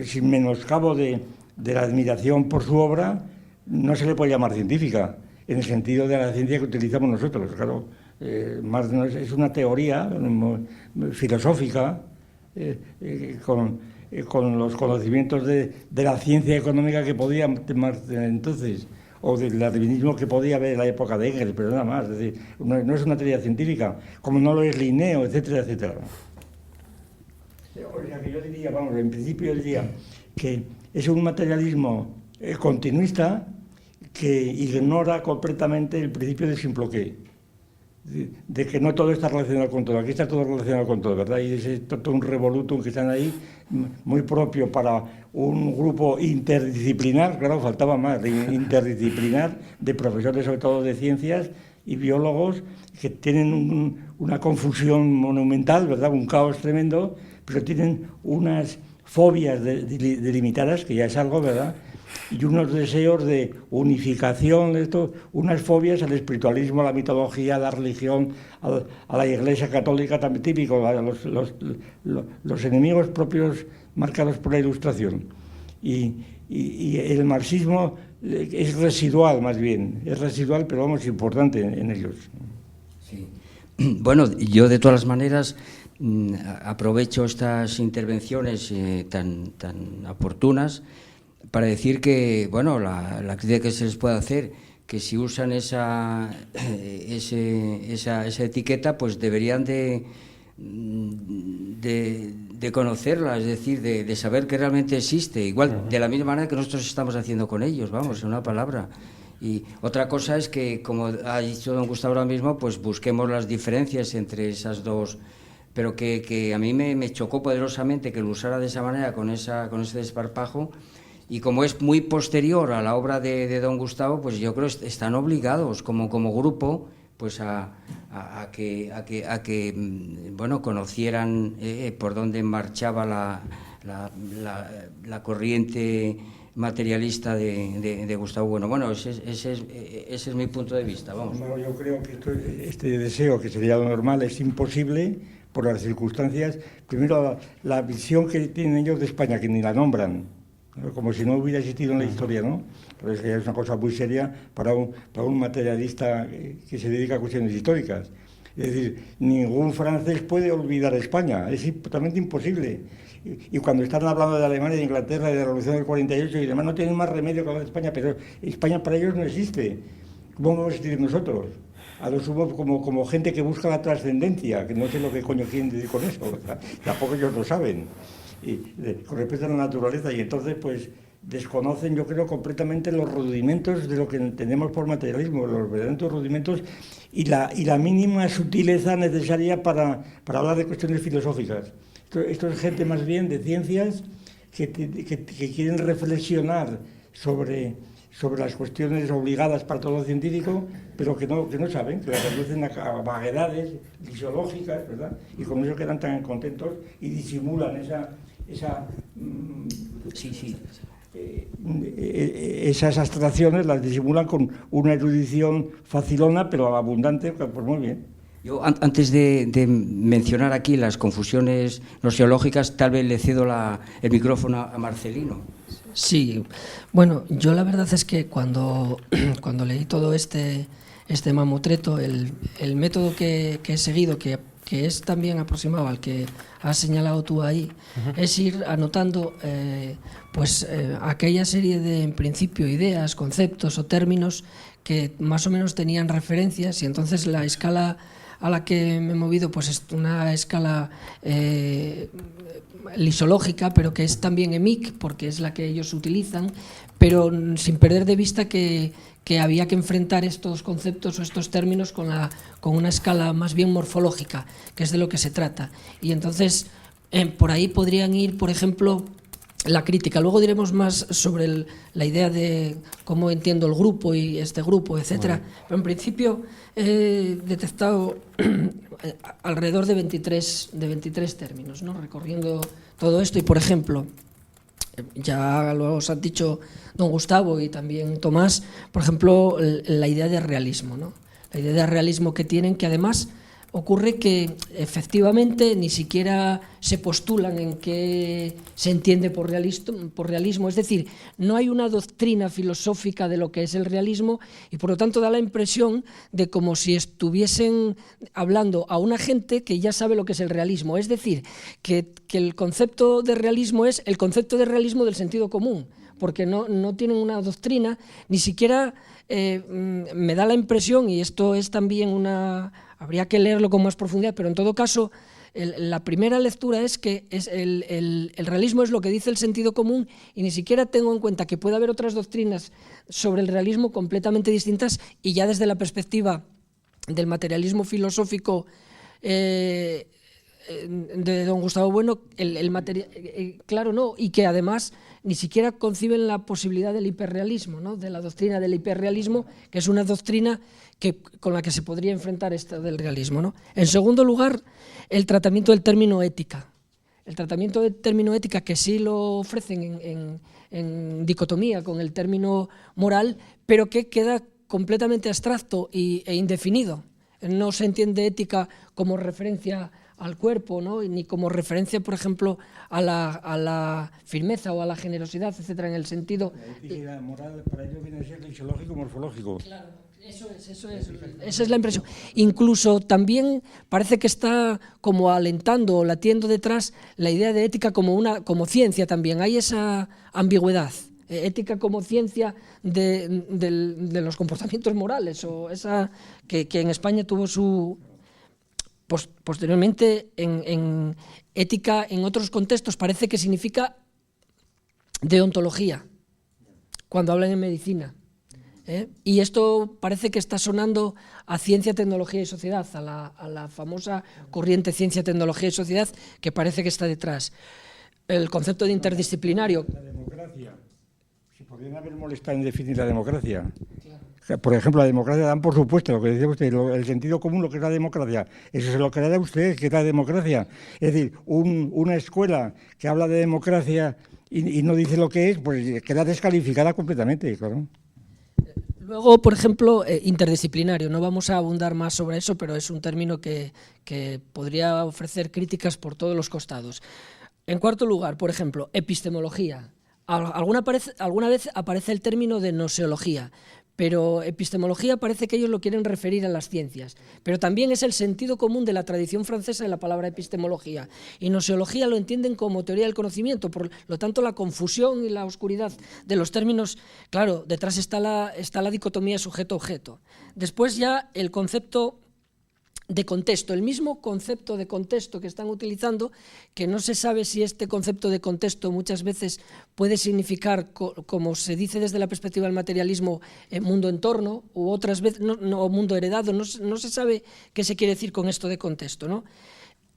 sin menoscabo de la admiración por su obra, no se le puede llamar científica, en el sentido de la ciencia que utilizamos nosotros. Claro. Marx es una teoría filosófica con los conocimientos de la ciencia económica que podía Marx entonces, o del darwinismo que podía haber en la época de Engels, pero nada más. Es decir, no es una teoría científica, como no lo es Linneo, etcétera, etcétera. O sea que yo diría, en principio yo diría que es un materialismo continuista que ignora completamente el principio de Simploqué, de que no todo está relacionado con todo. Aquí está todo relacionado con todo, ¿verdad? Y es todo un revolutum que están ahí, muy propio para un grupo interdisciplinar, claro, faltaba más, interdisciplinar, de profesores sobre todo de ciencias y biólogos, que tienen una confusión monumental, ¿verdad? Un caos tremendo, pero tienen unas fobias delimitadas, que ya es algo, ¿verdad? Y unos deseos de unificación, unas fobias al espiritualismo, a la mitología, a la religión, a la Iglesia católica, también típico, los enemigos propios marcados por la Ilustración. Y el marxismo es residual, más bien, es residual, pero vamos, importante en ellos. Sí. Bueno, yo de todas las maneras aprovecho estas intervenciones tan oportunas para decir que, bueno, la crítica que se les puede hacer, que si usan esa etiqueta, pues deberían de conocerla, es decir, de saber que realmente existe, igual de la misma manera que nosotros estamos haciendo con ellos, vamos, en una palabra. Y otra cosa es que, como ha dicho don Gustavo ahora mismo, pues busquemos las diferencias entre esas dos, pero que a mí me chocó poderosamente que lo usara de esa manera, con ese desparpajo. Y como es muy posterior a la obra de don Gustavo, pues yo creo que están obligados como grupo pues a que bueno, conocieran por dónde marchaba la corriente materialista de Gustavo Bueno. Bueno, ese es mi punto de vista, vamos. No, yo creo que este deseo, que sería lo normal, es imposible por las circunstancias. Primero, la visión que tienen ellos de España, que ni la nombran, como si no hubiera existido en la historia, ¿no? Entonces es una cosa muy seria para un materialista que se dedica a cuestiones históricas. Es decir, ningún francés puede olvidar España, es totalmente imposible. Y cuando están hablando de Alemania, de Inglaterra, de la Revolución del 48 y demás, no tienen más remedio que hablar de España, pero España para ellos no existe. ¿Cómo vamos a existir nosotros? A lo sumo como gente que busca la trascendencia, que no sé lo que coño quieren decir con eso, ¿verdad? Tampoco ellos lo saben. Con respecto a la naturaleza, y entonces pues desconocen, yo creo, completamente los rudimentos de lo que entendemos por materialismo, los verdaderos rudimentos y la mínima sutileza necesaria para hablar de cuestiones filosóficas. Esto es gente más bien de ciencias que quieren reflexionar sobre las cuestiones obligadas para todo científico, pero que no saben, que las reducen a vaguedades fisiológicas, ¿verdad? Y con eso quedan tan contentos y disimulan esas abstracciones, las disimulan con una erudición facilona, pero abundante, pues muy bien. Yo, antes de mencionar aquí las confusiones noseológicas, tal vez le cedo el micrófono a Marcelino. Sí, bueno, yo la verdad es que cuando leí todo este mamotreto, el método que he seguido, que es también aproximado al que has señalado tú ahí, es ir anotando aquella serie de, en principio, ideas, conceptos o términos que más o menos tenían referencias, y entonces la escala a la que me he movido pues es una escala lisológica, pero que es también EMIC, porque es la que ellos utilizan, pero sin perder de vista que había que enfrentar estos conceptos o estos términos con una escala más bien morfológica, que es de lo que se trata. Y entonces por ahí podrían ir, por ejemplo, la crítica. Luego diremos más sobre la idea de cómo entiendo el grupo y este grupo, etcétera. Bueno. Pero en principio he detectado alrededor de 23 términos, ¿no? Recorriendo todo esto. Y, por ejemplo, ya lo os han dicho don Gustavo y también Tomás, por ejemplo, la idea de realismo, ¿no? La idea de realismo que tienen, que además ocurre que efectivamente ni siquiera se postulan en qué se entiende por realismo, es decir, no hay una doctrina filosófica de lo que es el realismo, y por lo tanto da la impresión de como si estuviesen hablando a una gente que ya sabe lo que es el realismo, es decir, que el concepto de realismo es el concepto de realismo del sentido común, porque no tienen una doctrina, ni siquiera me da la impresión, y esto es también habría que leerlo con más profundidad, pero en todo caso la primera lectura es que el realismo es lo que dice el sentido común, y ni siquiera tengo en cuenta que puede haber otras doctrinas sobre el realismo completamente distintas, y ya desde la perspectiva del materialismo filosófico de don Gustavo Bueno, claro, no, y que además ni siquiera conciben la posibilidad del hiperrealismo, ¿no? De la doctrina del hiperrealismo, que es una doctrina con la que se podría enfrentar esta del realismo, ¿no? En segundo lugar, el tratamiento del término ética. El tratamiento del término ética, que sí lo ofrecen en dicotomía con el término moral, pero que queda completamente abstracto e indefinido. No se entiende ética como referencia al cuerpo, ¿no? Ni como referencia, por ejemplo, a la firmeza o a la generosidad, etcétera, en el sentido... La ética y la moral para ello viene a ser fisiológico-morfológico. Claro, eso es, esa es la impresión. Incluso también parece que está como alentando o latiendo detrás la idea de ética como ciencia también. Hay esa ambigüedad. Ética como ciencia de los comportamientos morales, o esa que en España tuvo su... Posteriormente, en ética, en otros contextos, parece que significa deontología, cuando hablan en medicina. Y esto parece que está sonando a ciencia, tecnología y sociedad, a la famosa corriente ciencia, tecnología y sociedad, que parece que está detrás. El concepto de interdisciplinario. La democracia. Si podrían haber molestado en definir la democracia. Claro. Por ejemplo, la democracia dan por supuesto, lo que decía usted, el sentido común, lo que es la democracia. Eso se lo creerá usted, que es la democracia. Es decir, una escuela que habla de democracia y no dice lo que es, pues queda descalificada completamente, claro. Luego, por ejemplo, interdisciplinario. No vamos a abundar más sobre eso, pero es un término que podría ofrecer críticas por todos los costados. En cuarto lugar, por ejemplo, epistemología. Alguna vez aparece el término de noseología, pero epistemología parece que ellos lo quieren referir a las ciencias, pero también es el sentido común de la tradición francesa de la palabra epistemología, y noseología lo entienden como teoría del conocimiento. Por lo tanto, la confusión y la oscuridad de los términos, claro, detrás está la dicotomía sujeto-objeto. Después ya el concepto de contexto, el mismo concepto de contexto que están utilizando, que no se sabe si este concepto de contexto muchas veces puede significar, como se dice desde la perspectiva del materialismo, mundo-entorno, u otras veces o mundo heredado. No se sabe qué se quiere decir con esto de contexto, ¿no?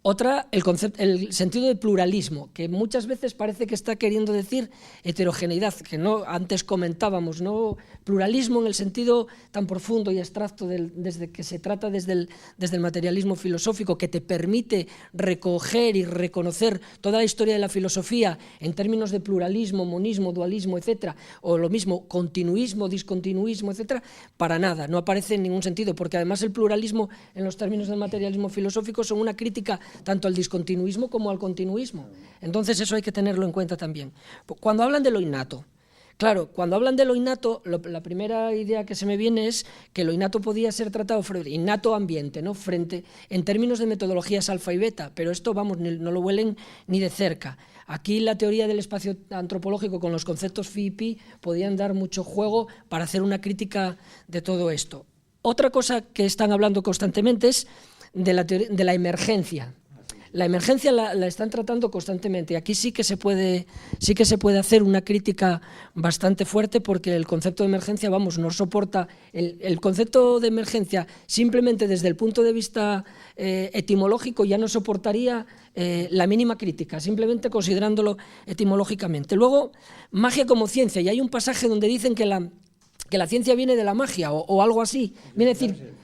Otra, el sentido de pluralismo, que muchas veces parece que está queriendo decir heterogeneidad, que no antes comentábamos, no pluralismo en el sentido tan profundo y abstracto desde que se trata desde el materialismo filosófico, que te permite recoger y reconocer toda la historia de la filosofía en términos de pluralismo, monismo, dualismo, etcétera, o lo mismo, continuismo, discontinuismo, etcétera, para nada, no aparece en ningún sentido, porque además el pluralismo en los términos del materialismo filosófico son una crítica tanto al discontinuismo como al continuismo. Entonces eso hay que tenerlo en cuenta también. Cuando hablan de lo innato, claro, cuando hablan de lo innato, la primera idea que se me viene es que lo innato podía ser tratado, innato ambiente, ¿no? En términos de metodologías alfa y beta, pero esto, vamos, no lo huelen ni de cerca. Aquí la teoría del espacio antropológico con los conceptos phi y pi podían dar mucho juego para hacer una crítica de todo esto. Otra cosa que están hablando constantemente es de la emergencia. La emergencia la están tratando constantemente. Aquí sí que se puede hacer una crítica bastante fuerte, porque el concepto de emergencia, vamos, no soporta el concepto de emergencia simplemente desde el punto de vista etimológico ya no soportaría la mínima crítica, simplemente considerándolo etimológicamente. Luego, magia como ciencia, y hay un pasaje donde dicen que la ciencia viene de la magia o algo así. Viene a decir,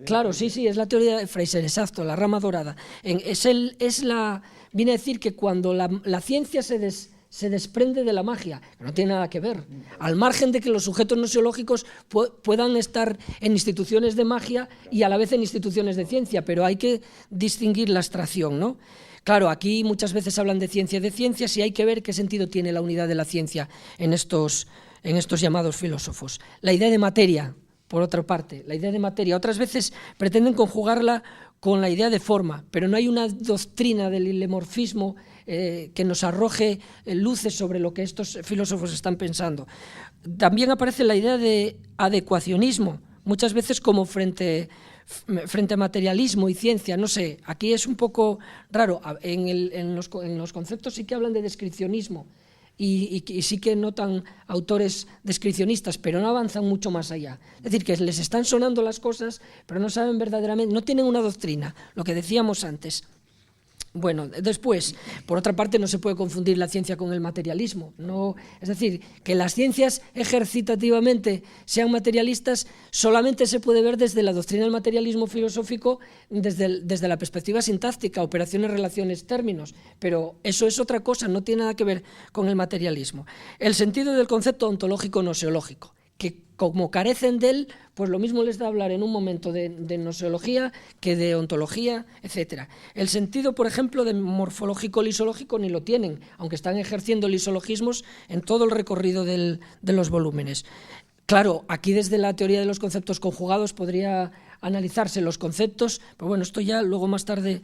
claro, sí, es la teoría de Fraser, exacto, la rama dorada. Viene a decir que cuando la ciencia se desprende de la magia, que no tiene nada que ver, al margen de que los sujetos nosiológicos puedan estar en instituciones de magia y a la vez en instituciones de ciencia, pero hay que distinguir la abstracción, ¿no? Claro, aquí muchas veces hablan de ciencias y hay que ver qué sentido tiene la unidad de la ciencia en estos llamados filósofos. La idea de materia, por otra parte, la idea de materia, otras veces pretenden conjugarla con la idea de forma, pero no hay una doctrina del hilemorfismo que nos arroje luces sobre lo que estos filósofos están pensando. También aparece la idea de adecuacionismo, muchas veces como frente a materialismo y ciencia, no sé, aquí es un poco raro. En los conceptos sí que hablan de descripcionismo, y sí que notan autores descripcionistas, pero no avanzan mucho más allá. Es decir, que les están sonando las cosas, pero no saben verdaderamente, no tienen una doctrina, lo que decíamos antes. Bueno, después, por otra parte, no se puede confundir la ciencia con el materialismo. No, es decir, que las ciencias ejercitativamente sean materialistas solamente se puede ver desde la doctrina del materialismo filosófico, desde la perspectiva sintáctica, operaciones, relaciones, términos, pero eso es otra cosa, no tiene nada que ver con el materialismo. El sentido del concepto ontológico noseológico, que como carecen de él, pues lo mismo les da hablar en un momento de noseología que de ontología, etc. El sentido, por ejemplo, de morfológico-lisológico ni lo tienen, aunque están ejerciendo lisologismos en todo el recorrido de los volúmenes. Claro, aquí desde la teoría de los conceptos conjugados podría analizarse los conceptos, pero bueno, esto ya luego más tarde.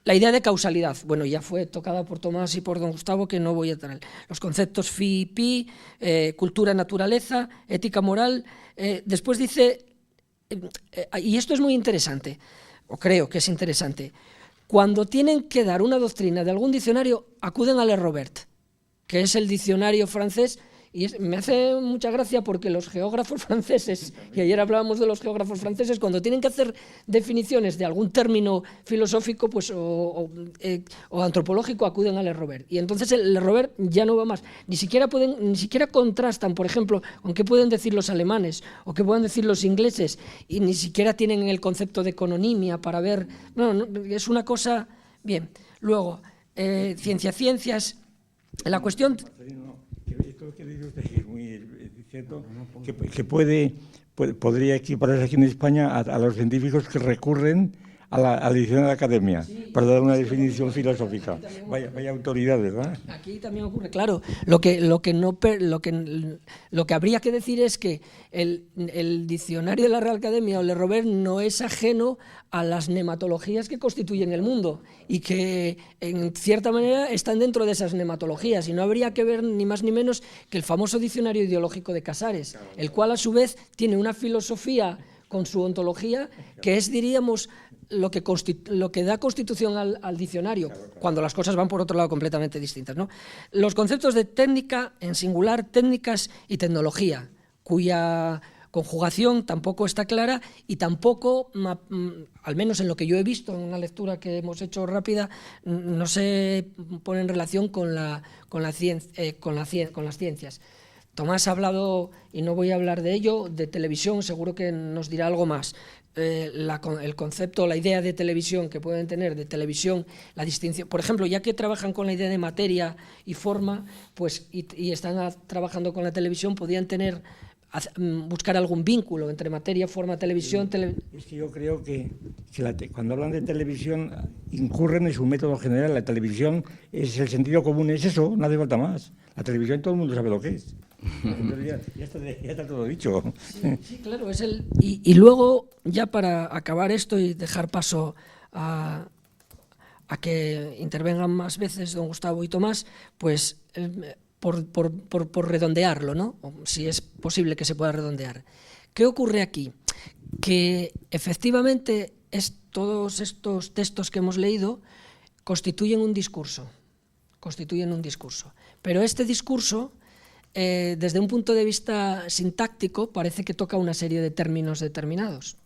La idea de causalidad, bueno, ya fue tocada por Tomás y por don Gustavo, que no voy a traer. Los conceptos phi y pi, cultura, naturaleza, ética, moral. Después dice, y esto es muy interesante, o creo que es interesante, cuando tienen que dar una doctrina de algún diccionario, acuden a Le Robert, que es el diccionario francés. Y me hace mucha gracia porque los geógrafos franceses, y ayer hablábamos de los geógrafos franceses, cuando tienen que hacer definiciones de algún término filosófico pues, o antropológico, acuden a Le Robert. Y entonces el Le Robert ya no va más. Ni siquiera contrastan, por ejemplo, con qué pueden decir los alemanes o qué pueden decir los ingleses, y ni siquiera tienen el concepto de econonimia para ver. No, es una cosa. Bien. Luego, ciencias. La cuestión. Esto que dice usted es muy cierto, que podría equipararse aquí en España a los científicos que recurren a la edición de la academia para dar una definición filosófica. Vaya autoridad, ¿verdad? Aquí también ocurre, claro. Lo que habría que decir es que el diccionario de la Real Academia o Le Robert no es ajeno a las nematologías que constituyen el mundo y que en cierta manera están dentro de esas nematologías, y no habría que ver ni más ni menos que el famoso diccionario ideológico de Casares, el cual a su vez tiene una filosofía con su ontología que es, diríamos, lo que da constitución al diccionario, cuando las cosas van por otro lado completamente distintas, ¿no? Los conceptos de técnica, en singular, técnicas y tecnología, cuya conjugación tampoco está clara y tampoco, al menos en lo que yo he visto, en una lectura que hemos hecho rápida, no se pone en relación con las ciencias. Tomás ha hablado, y no voy a hablar de ello, de televisión, seguro que nos dirá algo más. El concepto, la idea de televisión que pueden tener, de televisión, la distinción, por ejemplo, ya que trabajan con la idea de materia y forma, pues y están trabajando con la televisión, podrían buscar algún vínculo entre materia, forma, televisión. Es que yo creo que cuando hablan de televisión incurren en su método general. La televisión es el sentido común, es eso, no hace falta más. La televisión todo el mundo sabe lo que es. Ya está todo dicho. Sí, claro, es y luego, ya para acabar esto y dejar paso a que intervengan más veces don Gustavo y Tomás, pues por redondearlo, ¿no? O si es posible que se pueda redondear. ¿Qué ocurre aquí? Que efectivamente todos estos textos que hemos leído constituyen un discurso, pero este discurso, desde un punto de vista sintáctico, parece que toca una serie de términos determinados,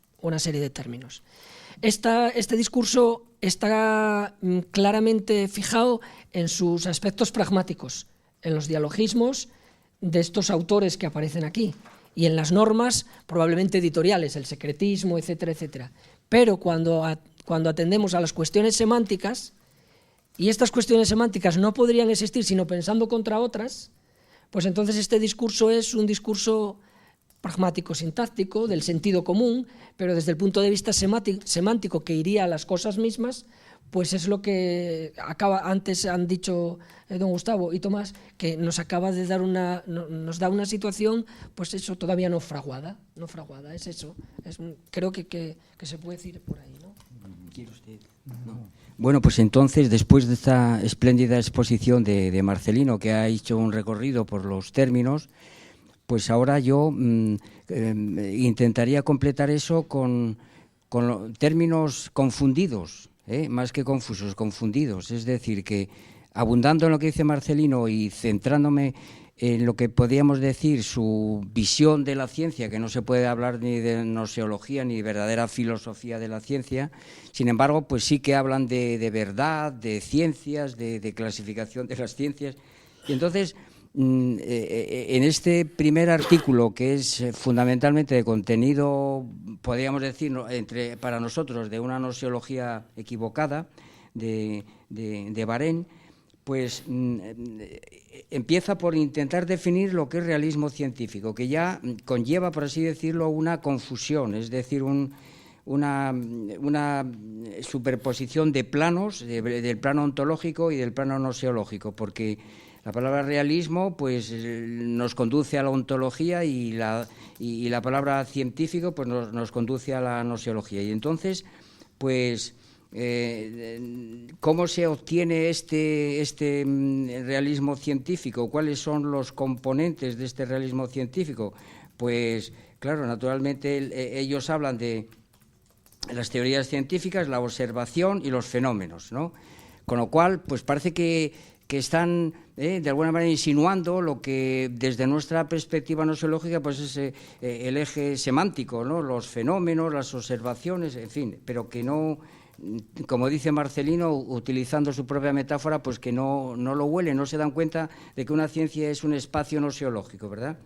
Este discurso está claramente fijado en sus aspectos pragmáticos, en los dialogismos de estos autores que aparecen aquí y en las normas probablemente editoriales, el secretismo, etcétera, etcétera. Pero cuando atendemos a las cuestiones semánticas, y estas cuestiones semánticas no podrían existir sino pensando contra otras, pues entonces este discurso es un discurso pragmático, sintáctico, del sentido común, pero desde el punto de vista semántico que iría a las cosas mismas, pues es lo que antes han dicho don Gustavo y Tomás, que nos acaba de dar nos da una situación, pues eso, todavía no fraguada, es eso. Creo que se puede decir por ahí, ¿no? ¿Quiere usted? No. Bueno, pues entonces, después de esta espléndida exposición de Marcelino, que ha hecho un recorrido por los términos, pues ahora yo intentaría completar eso con términos confundidos, más que confusos, confundidos. Es decir, que abundando en lo que dice Marcelino y centrándome en lo que podríamos decir su visión de la ciencia, que no se puede hablar ni de gnoseología ni de verdadera filosofía de la ciencia, sin embargo, pues sí que hablan de verdad, de ciencias, de clasificación de las ciencias. Y entonces, en este primer artículo, que es fundamentalmente de contenido, podríamos decir, para nosotros, de una gnoseología equivocada, de Varenne, pues empieza por intentar definir lo que es realismo científico, que ya conlleva, por así decirlo, una confusión, es decir, una superposición de planos, del plano ontológico y del plano gnoseológico, porque la palabra realismo pues nos conduce a la ontología y la palabra científico pues nos conduce a la gnoseología. Y entonces, pues, ¿cómo se obtiene este realismo científico? ¿Cuáles son los componentes de este realismo científico? Pues, claro, naturalmente ellos hablan de las teorías científicas, la observación y los fenómenos, ¿no? Con lo cual, pues parece que están de alguna manera insinuando lo que desde nuestra perspectiva gnoseológica pues es el eje semántico, ¿no? Los fenómenos, las observaciones, en fin, pero que no, como dice Marcelino, utilizando su propia metáfora, pues que no lo huelen, no se dan cuenta de que una ciencia es un espacio gnoseológico, ¿verdad?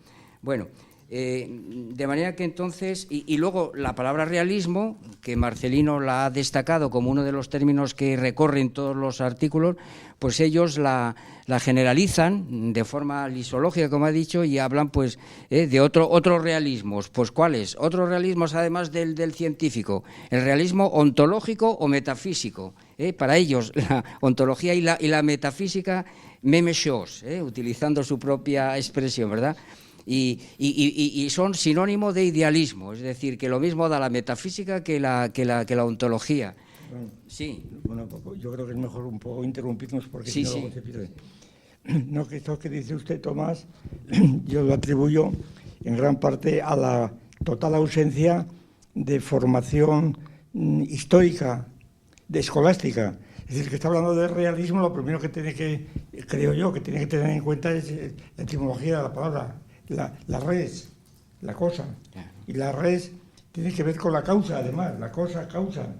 Bueno, de manera que entonces, y luego la palabra realismo, que Marcelino la ha destacado como uno de los términos que recorren todos los artículos, pues ellos la generalizan de forma lisológica, como ha dicho, y hablan pues de otros realismos. Pues ¿cuáles? Otros realismos además del científico, el realismo ontológico o metafísico. Para ellos la ontología y la metafísica, même chose, utilizando su propia expresión, ¿verdad? Y son sinónimo de idealismo, es decir, que lo mismo da la metafísica que la ontología. Bueno, sí. Bueno, yo creo que es mejor un poco interrumpirnos porque sí, si no sí. luego se pierde. No, que esto que dice usted, Tomás, yo lo atribuyo en gran parte a la total ausencia de formación histórica, de escolástica. Es decir, que está hablando de realismo, lo primero que tiene que, creo yo, que tiene que tener en cuenta es la etimología de la palabra. La res, la cosa. Y la res tiene que ver con la causa, además, la cosa, causa.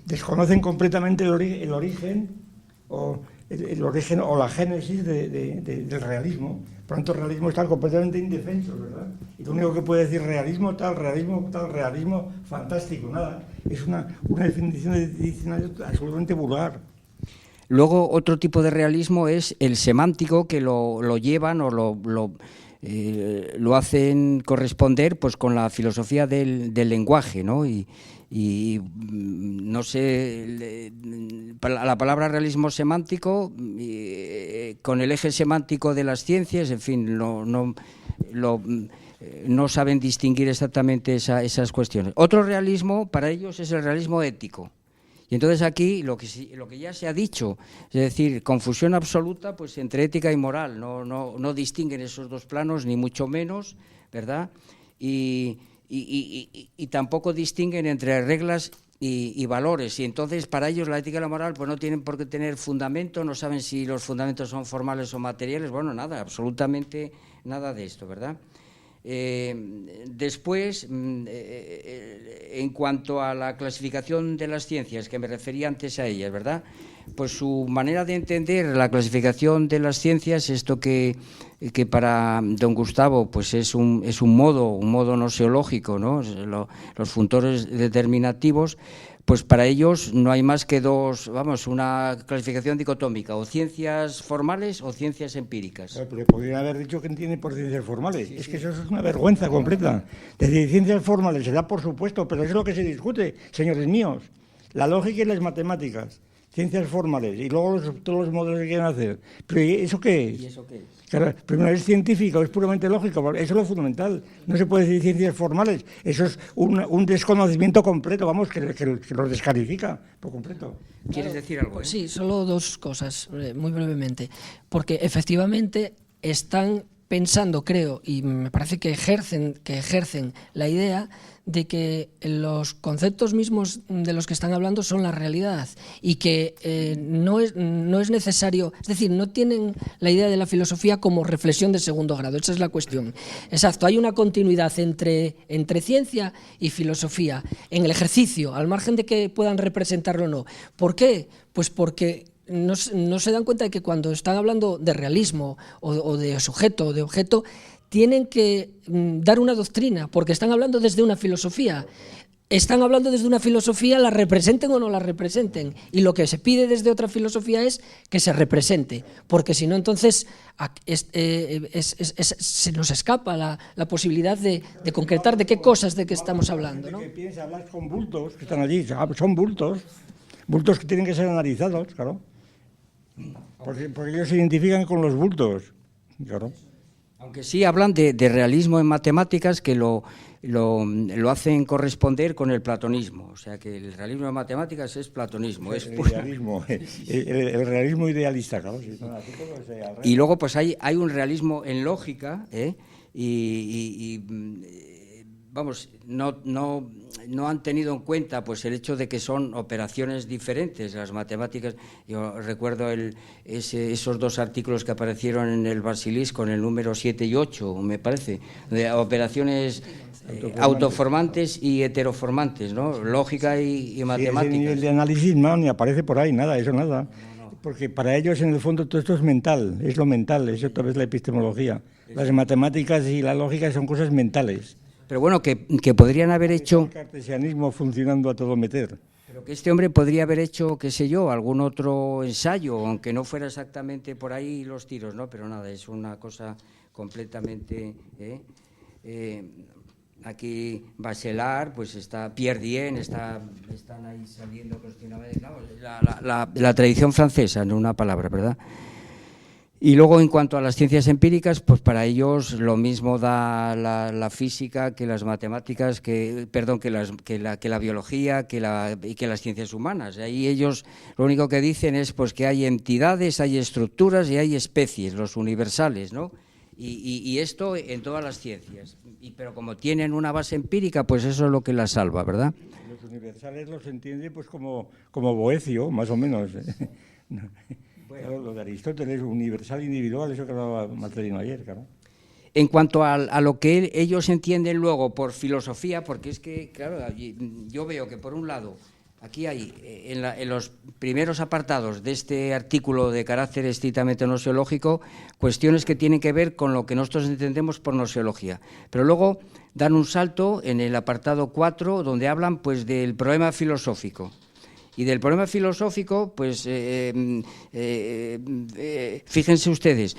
Desconocen completamente el origen o la génesis del realismo. Por lo tanto, el realismo está completamente indefenso, ¿verdad? Y lo único que puede decir realismo, tal realismo fantástico, nada. Es una definición de diccionario absolutamente vulgar. Luego, otro tipo de realismo es el semántico, que lo llevan o lo hacen corresponder pues con la filosofía del lenguaje, ¿no? Y no sé, la palabra realismo semántico, con el eje semántico de las ciencias, en fin, no saben distinguir exactamente esas cuestiones. Otro realismo para ellos es el realismo ético. Y entonces aquí lo que ya se ha dicho, es decir, confusión absoluta pues entre ética y moral, no distinguen esos dos planos, ni mucho menos, ¿verdad? Y tampoco distinguen entre reglas y valores, y entonces para ellos la ética y la moral pues no tienen por qué tener fundamento, no saben si los fundamentos son formales o materiales, bueno, nada, absolutamente nada de esto, ¿verdad? Después, en cuanto a la clasificación de las ciencias, que me refería antes a ellas, ¿verdad? Pues su manera de entender la clasificación de las ciencias, esto que para don Gustavo pues es un modo noseológico, ¿no? Los funtores determinativos, pues para ellos no hay más que una clasificación dicotómica, o ciencias formales o ciencias empíricas. Claro, pero podrían haber dicho que entiende por ciencias formales. Sí, es que eso es una vergüenza completa. Decir ciencias formales se da por supuesto, pero eso es lo que se discute, señores míos. La lógica y las matemáticas, ciencias formales, y luego todos los modelos que quieren hacer. ¿Pero eso qué es? ¿Y eso qué es? Claro, primero es científico, es puramente lógico, eso es lo fundamental. No se puede decir ciencias formales, eso es un desconocimiento completo, vamos, que los descalifica por completo. ¿Quieres decir algo? Pues sí, solo dos cosas, muy brevemente. Porque efectivamente están pensando, creo, y me parece que ejercen la idea de que los conceptos mismos de los que están hablando son la realidad y que no es necesario, es decir, no tienen la idea de la filosofía como reflexión de segundo grado, esa es la cuestión. Exacto, hay una continuidad entre ciencia y filosofía en el ejercicio, al margen de que puedan representarlo o no. ¿Por qué? Pues porque no se dan cuenta de que cuando están hablando de realismo o de sujeto o de objeto, tienen que dar una doctrina, porque están hablando desde una filosofía. Están hablando desde una filosofía, la representen o no la representen, y lo que se pide desde otra filosofía es que se represente, porque si no entonces se nos escapa la posibilidad de concretar de qué cosas de qué estamos hablando, ¿no? Que piensa, hablar con bultos que están allí, son bultos que tienen que ser analizados, claro, porque ellos se identifican con los bultos, claro. Aunque sí hablan de realismo en matemáticas, que lo hacen corresponder con el platonismo. O sea, que el realismo en matemáticas es platonismo. El realismo idealista, claro. Sí. Y luego pues hay un realismo en lógica, vamos, no han tenido en cuenta pues el hecho de que son operaciones diferentes. Las matemáticas, yo recuerdo esos dos artículos que aparecieron en el Basilisco, en el número 7 y 8, me parece, de operaciones autoformantes y heteroformantes, ¿no? Lógica y matemáticas. Ese nivel de análisis no, ni aparece por ahí, nada, eso nada. No. Porque para ellos, en el fondo, todo esto es mental, es lo mental, eso otra vez la epistemología. Las matemáticas y la lógica son cosas mentales. Pero bueno, que podrían haber hecho... El cartesianismo funcionando a todo meter. Pero que este hombre podría haber hecho, qué sé yo, algún otro ensayo, aunque no fuera exactamente por ahí los tiros, ¿no? Pero nada, es una cosa completamente... aquí Bachelard, pues está Pierre Dien, están ahí saliendo continuamente, la tradición francesa, en una palabra, ¿verdad? Y luego, en cuanto a las ciencias empíricas, pues para ellos lo mismo da la física que las matemáticas, que la biología, que las ciencias humanas. Ahí ellos lo único que dicen es pues que hay entidades, hay estructuras y hay especies, los universales, ¿no? Y esto en todas las ciencias. Pero como tienen una base empírica, pues eso es lo que las salva, ¿verdad? Los universales los entiende pues como Boecio, más o menos. Bueno. Claro, lo de Aristóteles, universal, individual, eso que hablaba Marcelino ayer, claro. En cuanto a lo que ellos entienden luego por filosofía, porque es que, claro, yo veo que por un lado, aquí hay, en los primeros apartados de este artículo de carácter estrictamente noseológico, cuestiones que tienen que ver con lo que nosotros entendemos por noseología. Pero luego dan un salto en el apartado 4, donde hablan pues del problema filosófico. Y del problema filosófico, pues fíjense ustedes,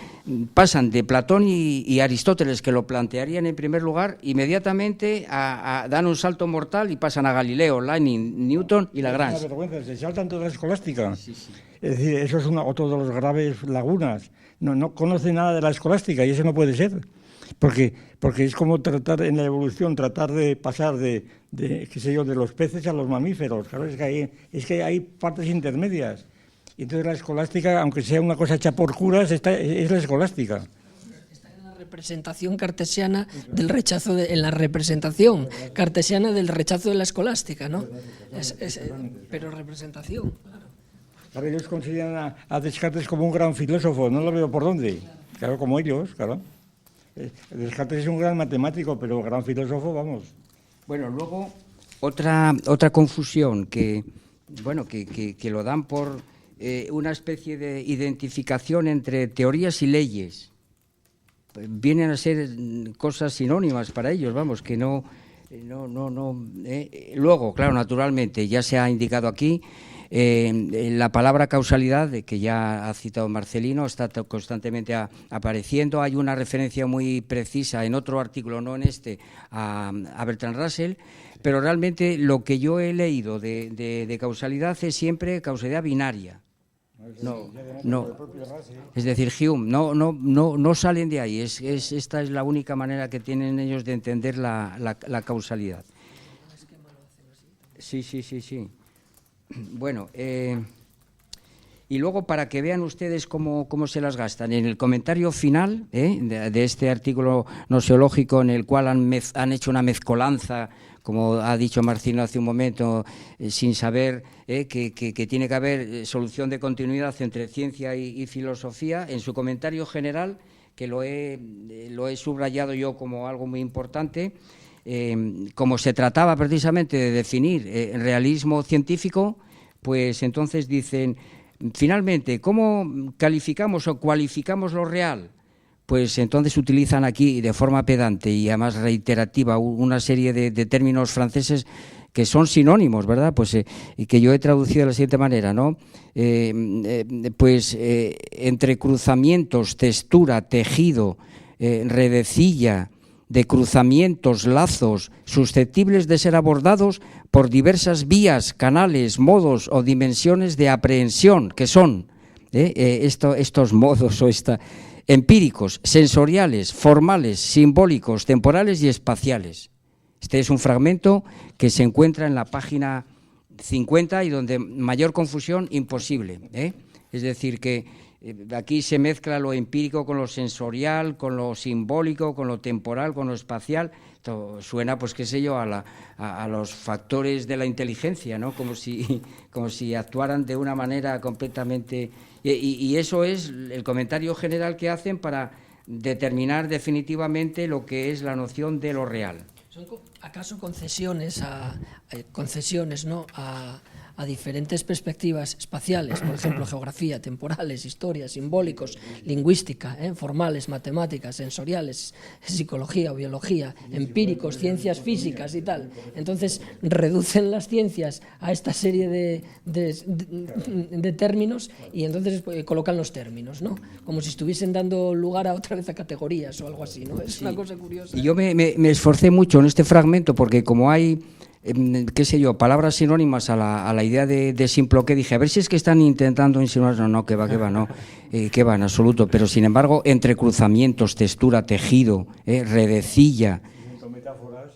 pasan de Platón y Aristóteles, que lo plantearían en primer lugar, inmediatamente dan un salto mortal y pasan a Galileo, Leibniz, Newton y Lagrange. Es una vergüenza, se saltan toda la escolástica. Sí, sí. Es decir, eso es otro de los graves lagunas. No conoce nada de la escolástica y eso no puede ser. Porque es como tratar en la evolución, tratar de pasar de qué sé yo, de los peces a los mamíferos. Claro, es que hay partes intermedias. Y entonces la escolástica, aunque sea una cosa hecha por curas, es la escolástica. Está en la representación cartesiana del rechazo, en la representación cartesiana del rechazo de la escolástica, ¿no? Pero representación, claro. Claro, ellos consideran a Descartes como un gran filósofo, no lo veo por dónde. Claro, como ellos, claro. Descartes es un gran matemático, pero gran filósofo, vamos. Bueno, luego otra confusión que lo dan por una especie de identificación entre teorías y leyes. Vienen a ser cosas sinónimas para ellos, vamos, que no. Luego, claro, naturalmente, ya se ha indicado aquí, la palabra causalidad, que ya ha citado Marcelino, está constantemente apareciendo. Hay una referencia muy precisa en otro artículo, no en este, a Bertrand Russell, pero realmente lo que yo he leído de causalidad es siempre causalidad binaria. No. Es decir, Hume, no salen de ahí. Esta es la única manera que tienen ellos de entender la causalidad. Sí. Bueno, y luego para que vean ustedes cómo se las gastan, en el comentario final de este artículo noseológico, en el cual han hecho una mezcolanza, como ha dicho Marcino hace un momento, sin saber que tiene que haber solución de continuidad entre ciencia y filosofía, en su comentario general, que lo he subrayado yo como algo muy importante, como se trataba precisamente de definir realismo científico, pues entonces dicen, finalmente, ¿cómo calificamos o cualificamos lo real? Pues entonces utilizan aquí de forma pedante y además reiterativa una serie de términos franceses que son sinónimos, ¿verdad? Pues que yo he traducido de la siguiente manera, ¿no? Entre cruzamientos, textura, tejido, redecilla, de cruzamientos, lazos, susceptibles de ser abordados por diversas vías, canales, modos o dimensiones de aprehensión, que son estos modos o empíricos, sensoriales, formales, simbólicos, temporales y espaciales. Este es un fragmento que se encuentra en la página 50 y donde mayor confusión imposible. Es decir, que aquí se mezcla lo empírico con lo sensorial, con lo simbólico, con lo temporal, con lo espacial. Esto suena, pues qué sé yo, a los factores de la inteligencia, ¿no? Como si actuaran de una manera completamente... Y eso es el comentario general que hacen para determinar definitivamente lo que es la noción de lo real. ¿Son acaso concesiones, ¿no?, a diferentes perspectivas espaciales, por ejemplo, geografía, temporales, historia, simbólicos, lingüística, formales, matemáticas, sensoriales, psicología o biología, empíricos, ciencias físicas y tal? Entonces, reducen las ciencias a esta serie de términos y entonces colocan los términos, ¿no? Como si estuviesen dando lugar a otra vez a categorías o algo así, ¿no? Es una cosa curiosa. Y yo me esforcé mucho en este fragmento porque como hay... qué sé yo, palabras sinónimas a la idea de Simploqué, dije, a ver si es que están intentando insinuar, no, que va, no, que va, en absoluto, pero sin embargo, entre cruzamientos, textura, tejido, redecilla. Metáforas,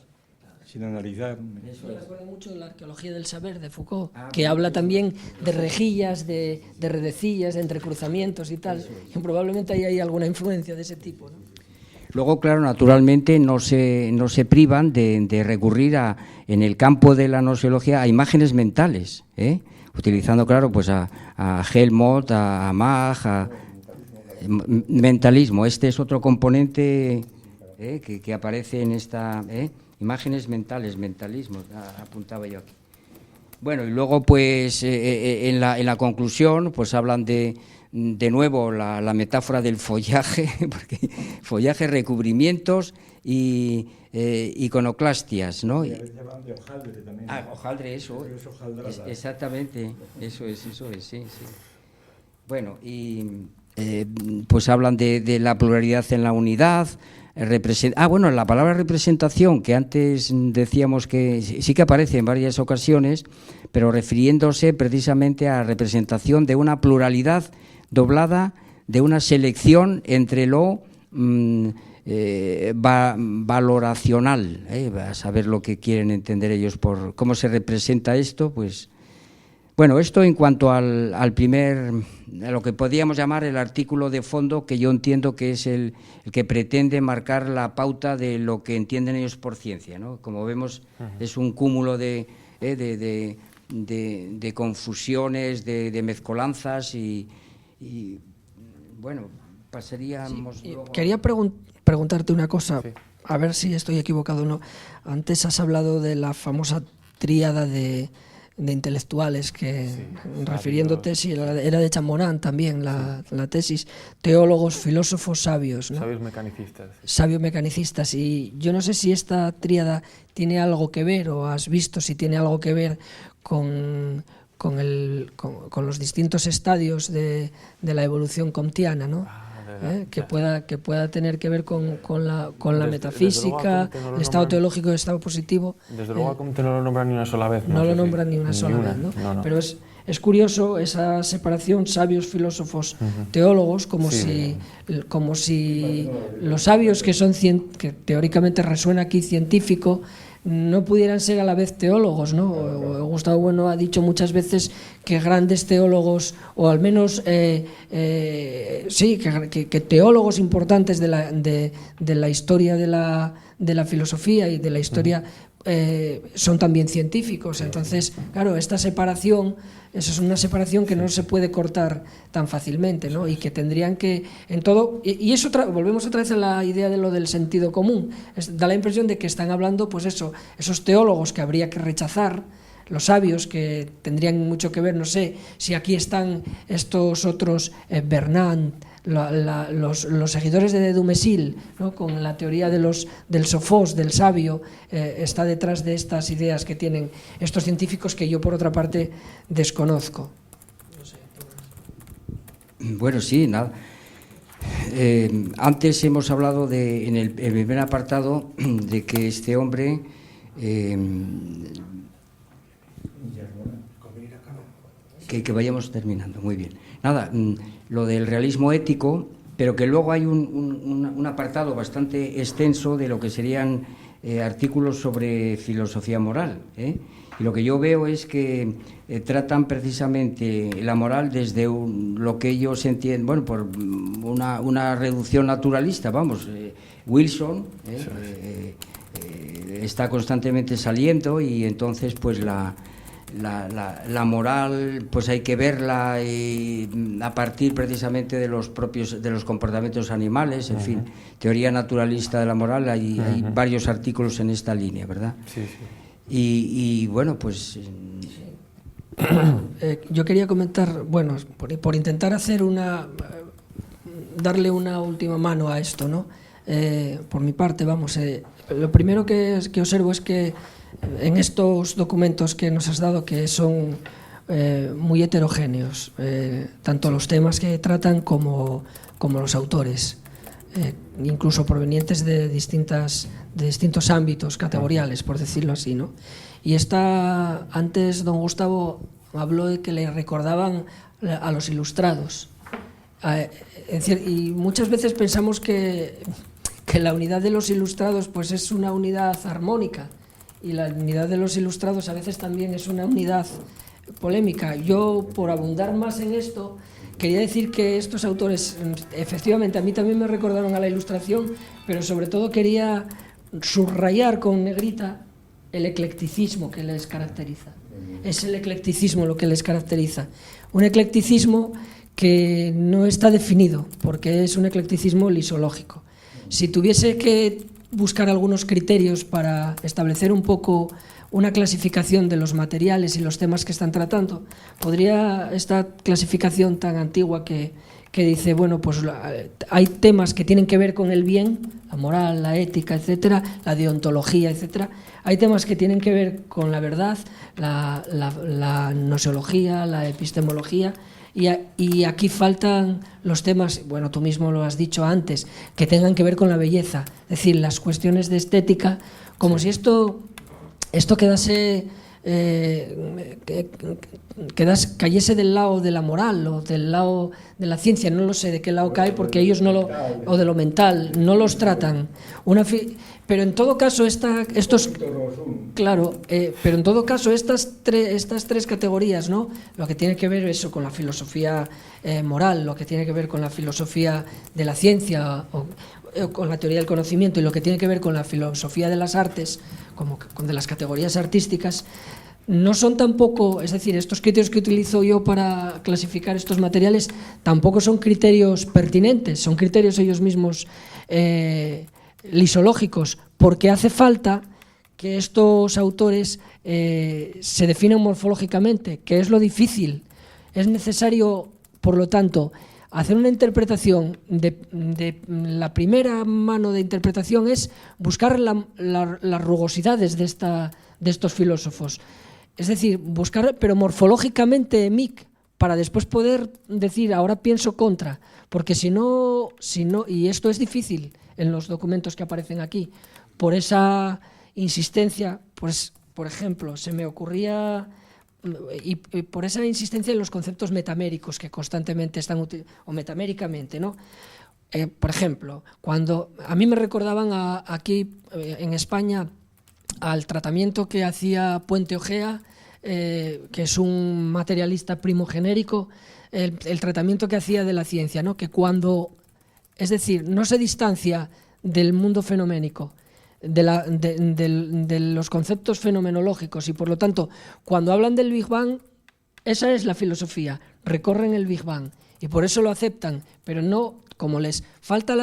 sin analizar. Eso me recuerda mucho la arqueología del saber de Foucault, que habla también de rejillas, de redecillas, de entrecruzamientos y tal, y probablemente ahí hay alguna influencia de ese tipo, ¿no? Luego, claro, naturalmente no se privan de recurrir en el campo de la noseología a imágenes mentales, utilizando, claro, pues a Helmholtz, a Mach, a mentalismo. Este es otro componente que aparece en esta... imágenes mentales, mentalismo, apuntaba yo aquí. Bueno, y luego pues en la conclusión pues hablan de nuevo la metáfora del follaje, porque follaje, recubrimientos y iconoclastias, ¿no? Y a veces hablan de hojaldre también. Hojaldre, eso. Exactamente, eso es, sí. Bueno, y pues hablan de la pluralidad en la unidad. Bueno, la palabra representación, que antes decíamos que sí que aparece en varias ocasiones, pero refiriéndose precisamente a representación de una pluralidad doblada, de una selección entre lo valoracional, a saber lo que quieren entender ellos por cómo se representa esto, pues... Bueno, esto en cuanto a lo que podríamos llamar el artículo de fondo, que yo entiendo que es el que pretende marcar la pauta de lo que entienden ellos por ciencia, ¿no? Como vemos, es un cúmulo de confusiones, de mezcolanzas y bueno, pasaríamos... Sí, quería preguntarte una cosa, a ver si estoy equivocado o no. Antes has hablado de la famosa tríada de intelectuales que, refiriéndote, era de Champmonnet también la tesis, teólogos, filósofos, sabios, ¿no? Sabios mecanicistas. Sabios mecanicistas, y yo no sé si esta tríada tiene algo que ver, o has visto si tiene algo que ver con los distintos estadios de la evolución comtiana, ¿no? Que pueda tener que ver con la metafísica, el estado teológico y el estado positivo. Desde luego Comte no lo nombra ni una sola vez. No lo nombra ni una sola vez, ¿no? No. Pero es curioso esa separación, sabios, filósofos, teólogos, como si los sabios que teóricamente resuena aquí científico, no pudieran ser a la vez teólogos, ¿no? Gustavo Bueno ha dicho muchas veces que grandes teólogos, o al menos que teólogos importantes de la historia de la filosofía y de la historia son también científicos. Entonces, claro, esta separación, eso es una separación que no se puede cortar tan fácilmente, ¿no? Y que tendrían que, en todo, y eso volvemos otra vez a la idea de lo del sentido común. Da la impresión de que están hablando, pues eso, esos teólogos que habría que rechazar, los sabios que tendrían mucho que ver, no sé, si aquí están estos otros, Bernard, los seguidores de Dumézil, ¿no? Con la teoría del sofos, del sabio, está detrás de estas ideas que tienen estos científicos que yo, por otra parte, desconozco. Bueno, sí, nada. Antes hemos hablado en el primer apartado de que este hombre... Que vayamos terminando, muy bien. Nada, lo del realismo ético, pero que luego hay un apartado bastante extenso de lo que serían artículos sobre filosofía moral, ¿eh? Y lo que yo veo es que tratan precisamente la moral desde lo que ellos entienden, bueno, por una reducción naturalista, vamos. Wilson está constantemente saliendo, y entonces pues la moral pues hay que verla a partir precisamente de los comportamientos animales, en fin, teoría naturalista de la moral, hay varios artículos en esta línea, ¿verdad? Sí. Y bueno, pues yo quería comentar, bueno, por intentar hacer darle una última mano a esto, ¿no? Por mi parte, vamos, lo primero que observo es que en estos documentos que nos has dado, que son muy heterogéneos, tanto los temas que tratan como los autores, incluso provenientes de distintos ámbitos categoriales, por decirlo así, ¿no? Y antes don Gustavo habló de que le recordaban a los ilustrados, y muchas veces pensamos que la unidad de los ilustrados pues es una unidad armónica, y la unidad de los ilustrados a veces también es una unidad polémica. Yo, por abundar más en esto, quería decir que estos autores, efectivamente, a mí también me recordaron a la Ilustración, pero sobre todo quería subrayar con negrita el eclecticismo que les caracteriza. Es el eclecticismo lo que les caracteriza. Un eclecticismo que no está definido, porque es un eclecticismo lisológico. si tuviese que buscar algunos criterios para establecer un poco una clasificación de los materiales y los temas que están tratando, podría esta clasificación tan antigua que dice, bueno, pues hay temas que tienen que ver con el bien, la moral, la ética, etcétera, la deontología, etcétera. Hay temas que tienen que ver con la verdad, la gnoseología, la epistemología, y aquí faltan los temas, bueno, tú mismo lo has dicho antes, que tengan que ver con la belleza, es decir, las cuestiones de estética, como si esto quedase cayese del lado de la moral o del lado de la ciencia, no lo sé de qué lado cae, porque ellos no lo, o de lo mental, no los tratan. Pero en todo caso pero en todo caso estas tres categorías, ¿no? Lo que tiene que ver eso con la filosofía moral, lo que tiene que ver con la filosofía de la ciencia o con la teoría del conocimiento, y lo que tiene que ver con la filosofía de las artes, como con de las categorías artísticas, no son tampoco, es decir, estos criterios que utilizo yo para clasificar estos materiales tampoco son criterios pertinentes, son criterios ellos mismos lisológicos, porque hace falta que estos autores se definan morfológicamente, que es lo difícil. Es necesario, por lo tanto, hacer una interpretación de la primera mano de interpretación es buscar las rugosidades de estos filósofos. Es decir, buscar, pero morfológicamente, mic, para después poder decir, ahora pienso contra, porque si no, y esto es difícil en los documentos que aparecen aquí, por esa insistencia, pues, por ejemplo, se me ocurría, y por esa insistencia en los conceptos metaméricos que constantemente están utilizados, o metaméricamente, ¿no? Por ejemplo, cuando a mí me recordaban aquí en España al tratamiento que hacía Puente Ojea, que es un materialista primogenérico, el tratamiento que hacía de la ciencia, ¿no? Que cuando, es decir, no se distancia del mundo fenoménico, de los conceptos fenomenológicos, y por lo tanto, cuando hablan del Big Bang, esa es la filosofía, recorren el Big Bang, y por eso lo aceptan, pero no, como les falta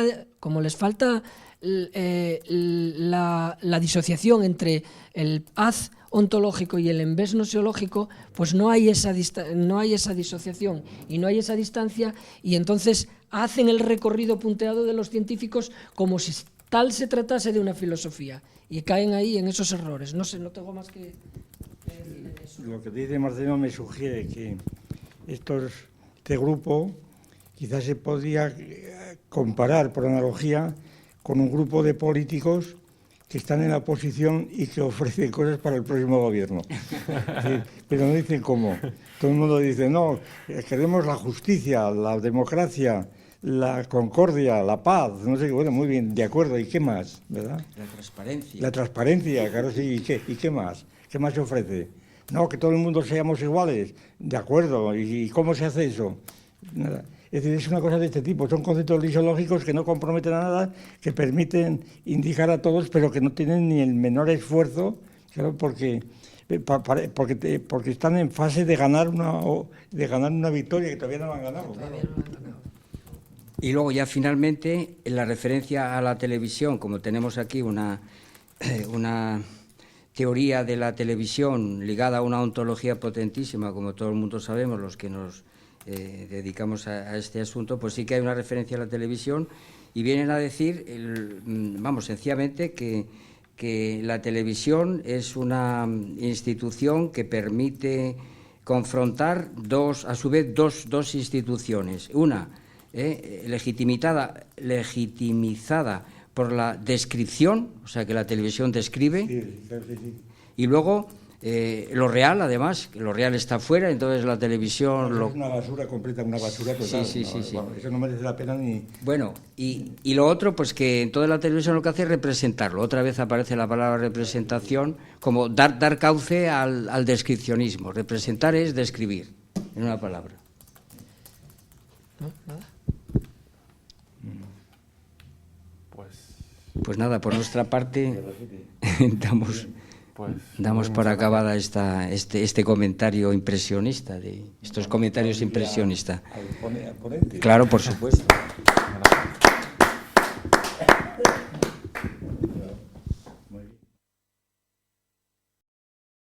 la disociación entre el haz ontológico y el embés gnoseológico, pues no hay esa disociación y no hay esa distancia, y entonces hacen el recorrido punteado de los científicos como si tal se tratase de una filosofía, y caen ahí en esos errores. No sé, no tengo más que decir de eso. Lo que dice Marcelo me sugiere que este grupo quizás se podría comparar, por analogía, con un grupo de políticos que están en la oposición y que ofrecen cosas para el próximo gobierno. Sí, pero no dicen cómo. Todo el mundo dice, no, queremos la justicia, la democracia, la concordia, la paz, no sé qué, bueno, muy bien, de acuerdo, ¿y qué más? ¿Verdad? La transparencia. La transparencia, claro, sí, ¿y qué más? ¿Qué más se ofrece? No, que todo el mundo seamos iguales, de acuerdo, ¿y cómo se hace eso? Nada. Es decir, es una cosa de este tipo, son conceptos lisológicos que no comprometen a nada, que permiten indicar a todos, pero que no tienen ni el menor esfuerzo, claro, porque están en fase de ganar una victoria que todavía no han ganado. Claro. Y luego ya finalmente, en la referencia a la televisión, como tenemos aquí una teoría de la televisión ligada a una ontología potentísima, como todo el mundo sabemos, los que nos dedicamos a este asunto, pues sí que hay una referencia a la televisión, y vienen a decir, sencillamente que la televisión es una institución que permite confrontar a su vez dos instituciones. Una, legitimizada por la descripción, o sea que la televisión describe, sí. Y luego lo real, además, lo real está fuera, entonces la televisión... Es una basura completa, una basura total. Sí. Bueno, eso no merece la pena ni... Bueno, y lo otro, pues que en toda la televisión lo que hace es representarlo. Otra vez aparece la palabra representación, como dar cauce al descripcionismo. Representar es describir, en una palabra. ¿No? ¿Nada? Pues nada, por nuestra parte damos por acabada este comentario impresionista, estos comentarios impresionistas. Claro, por supuesto.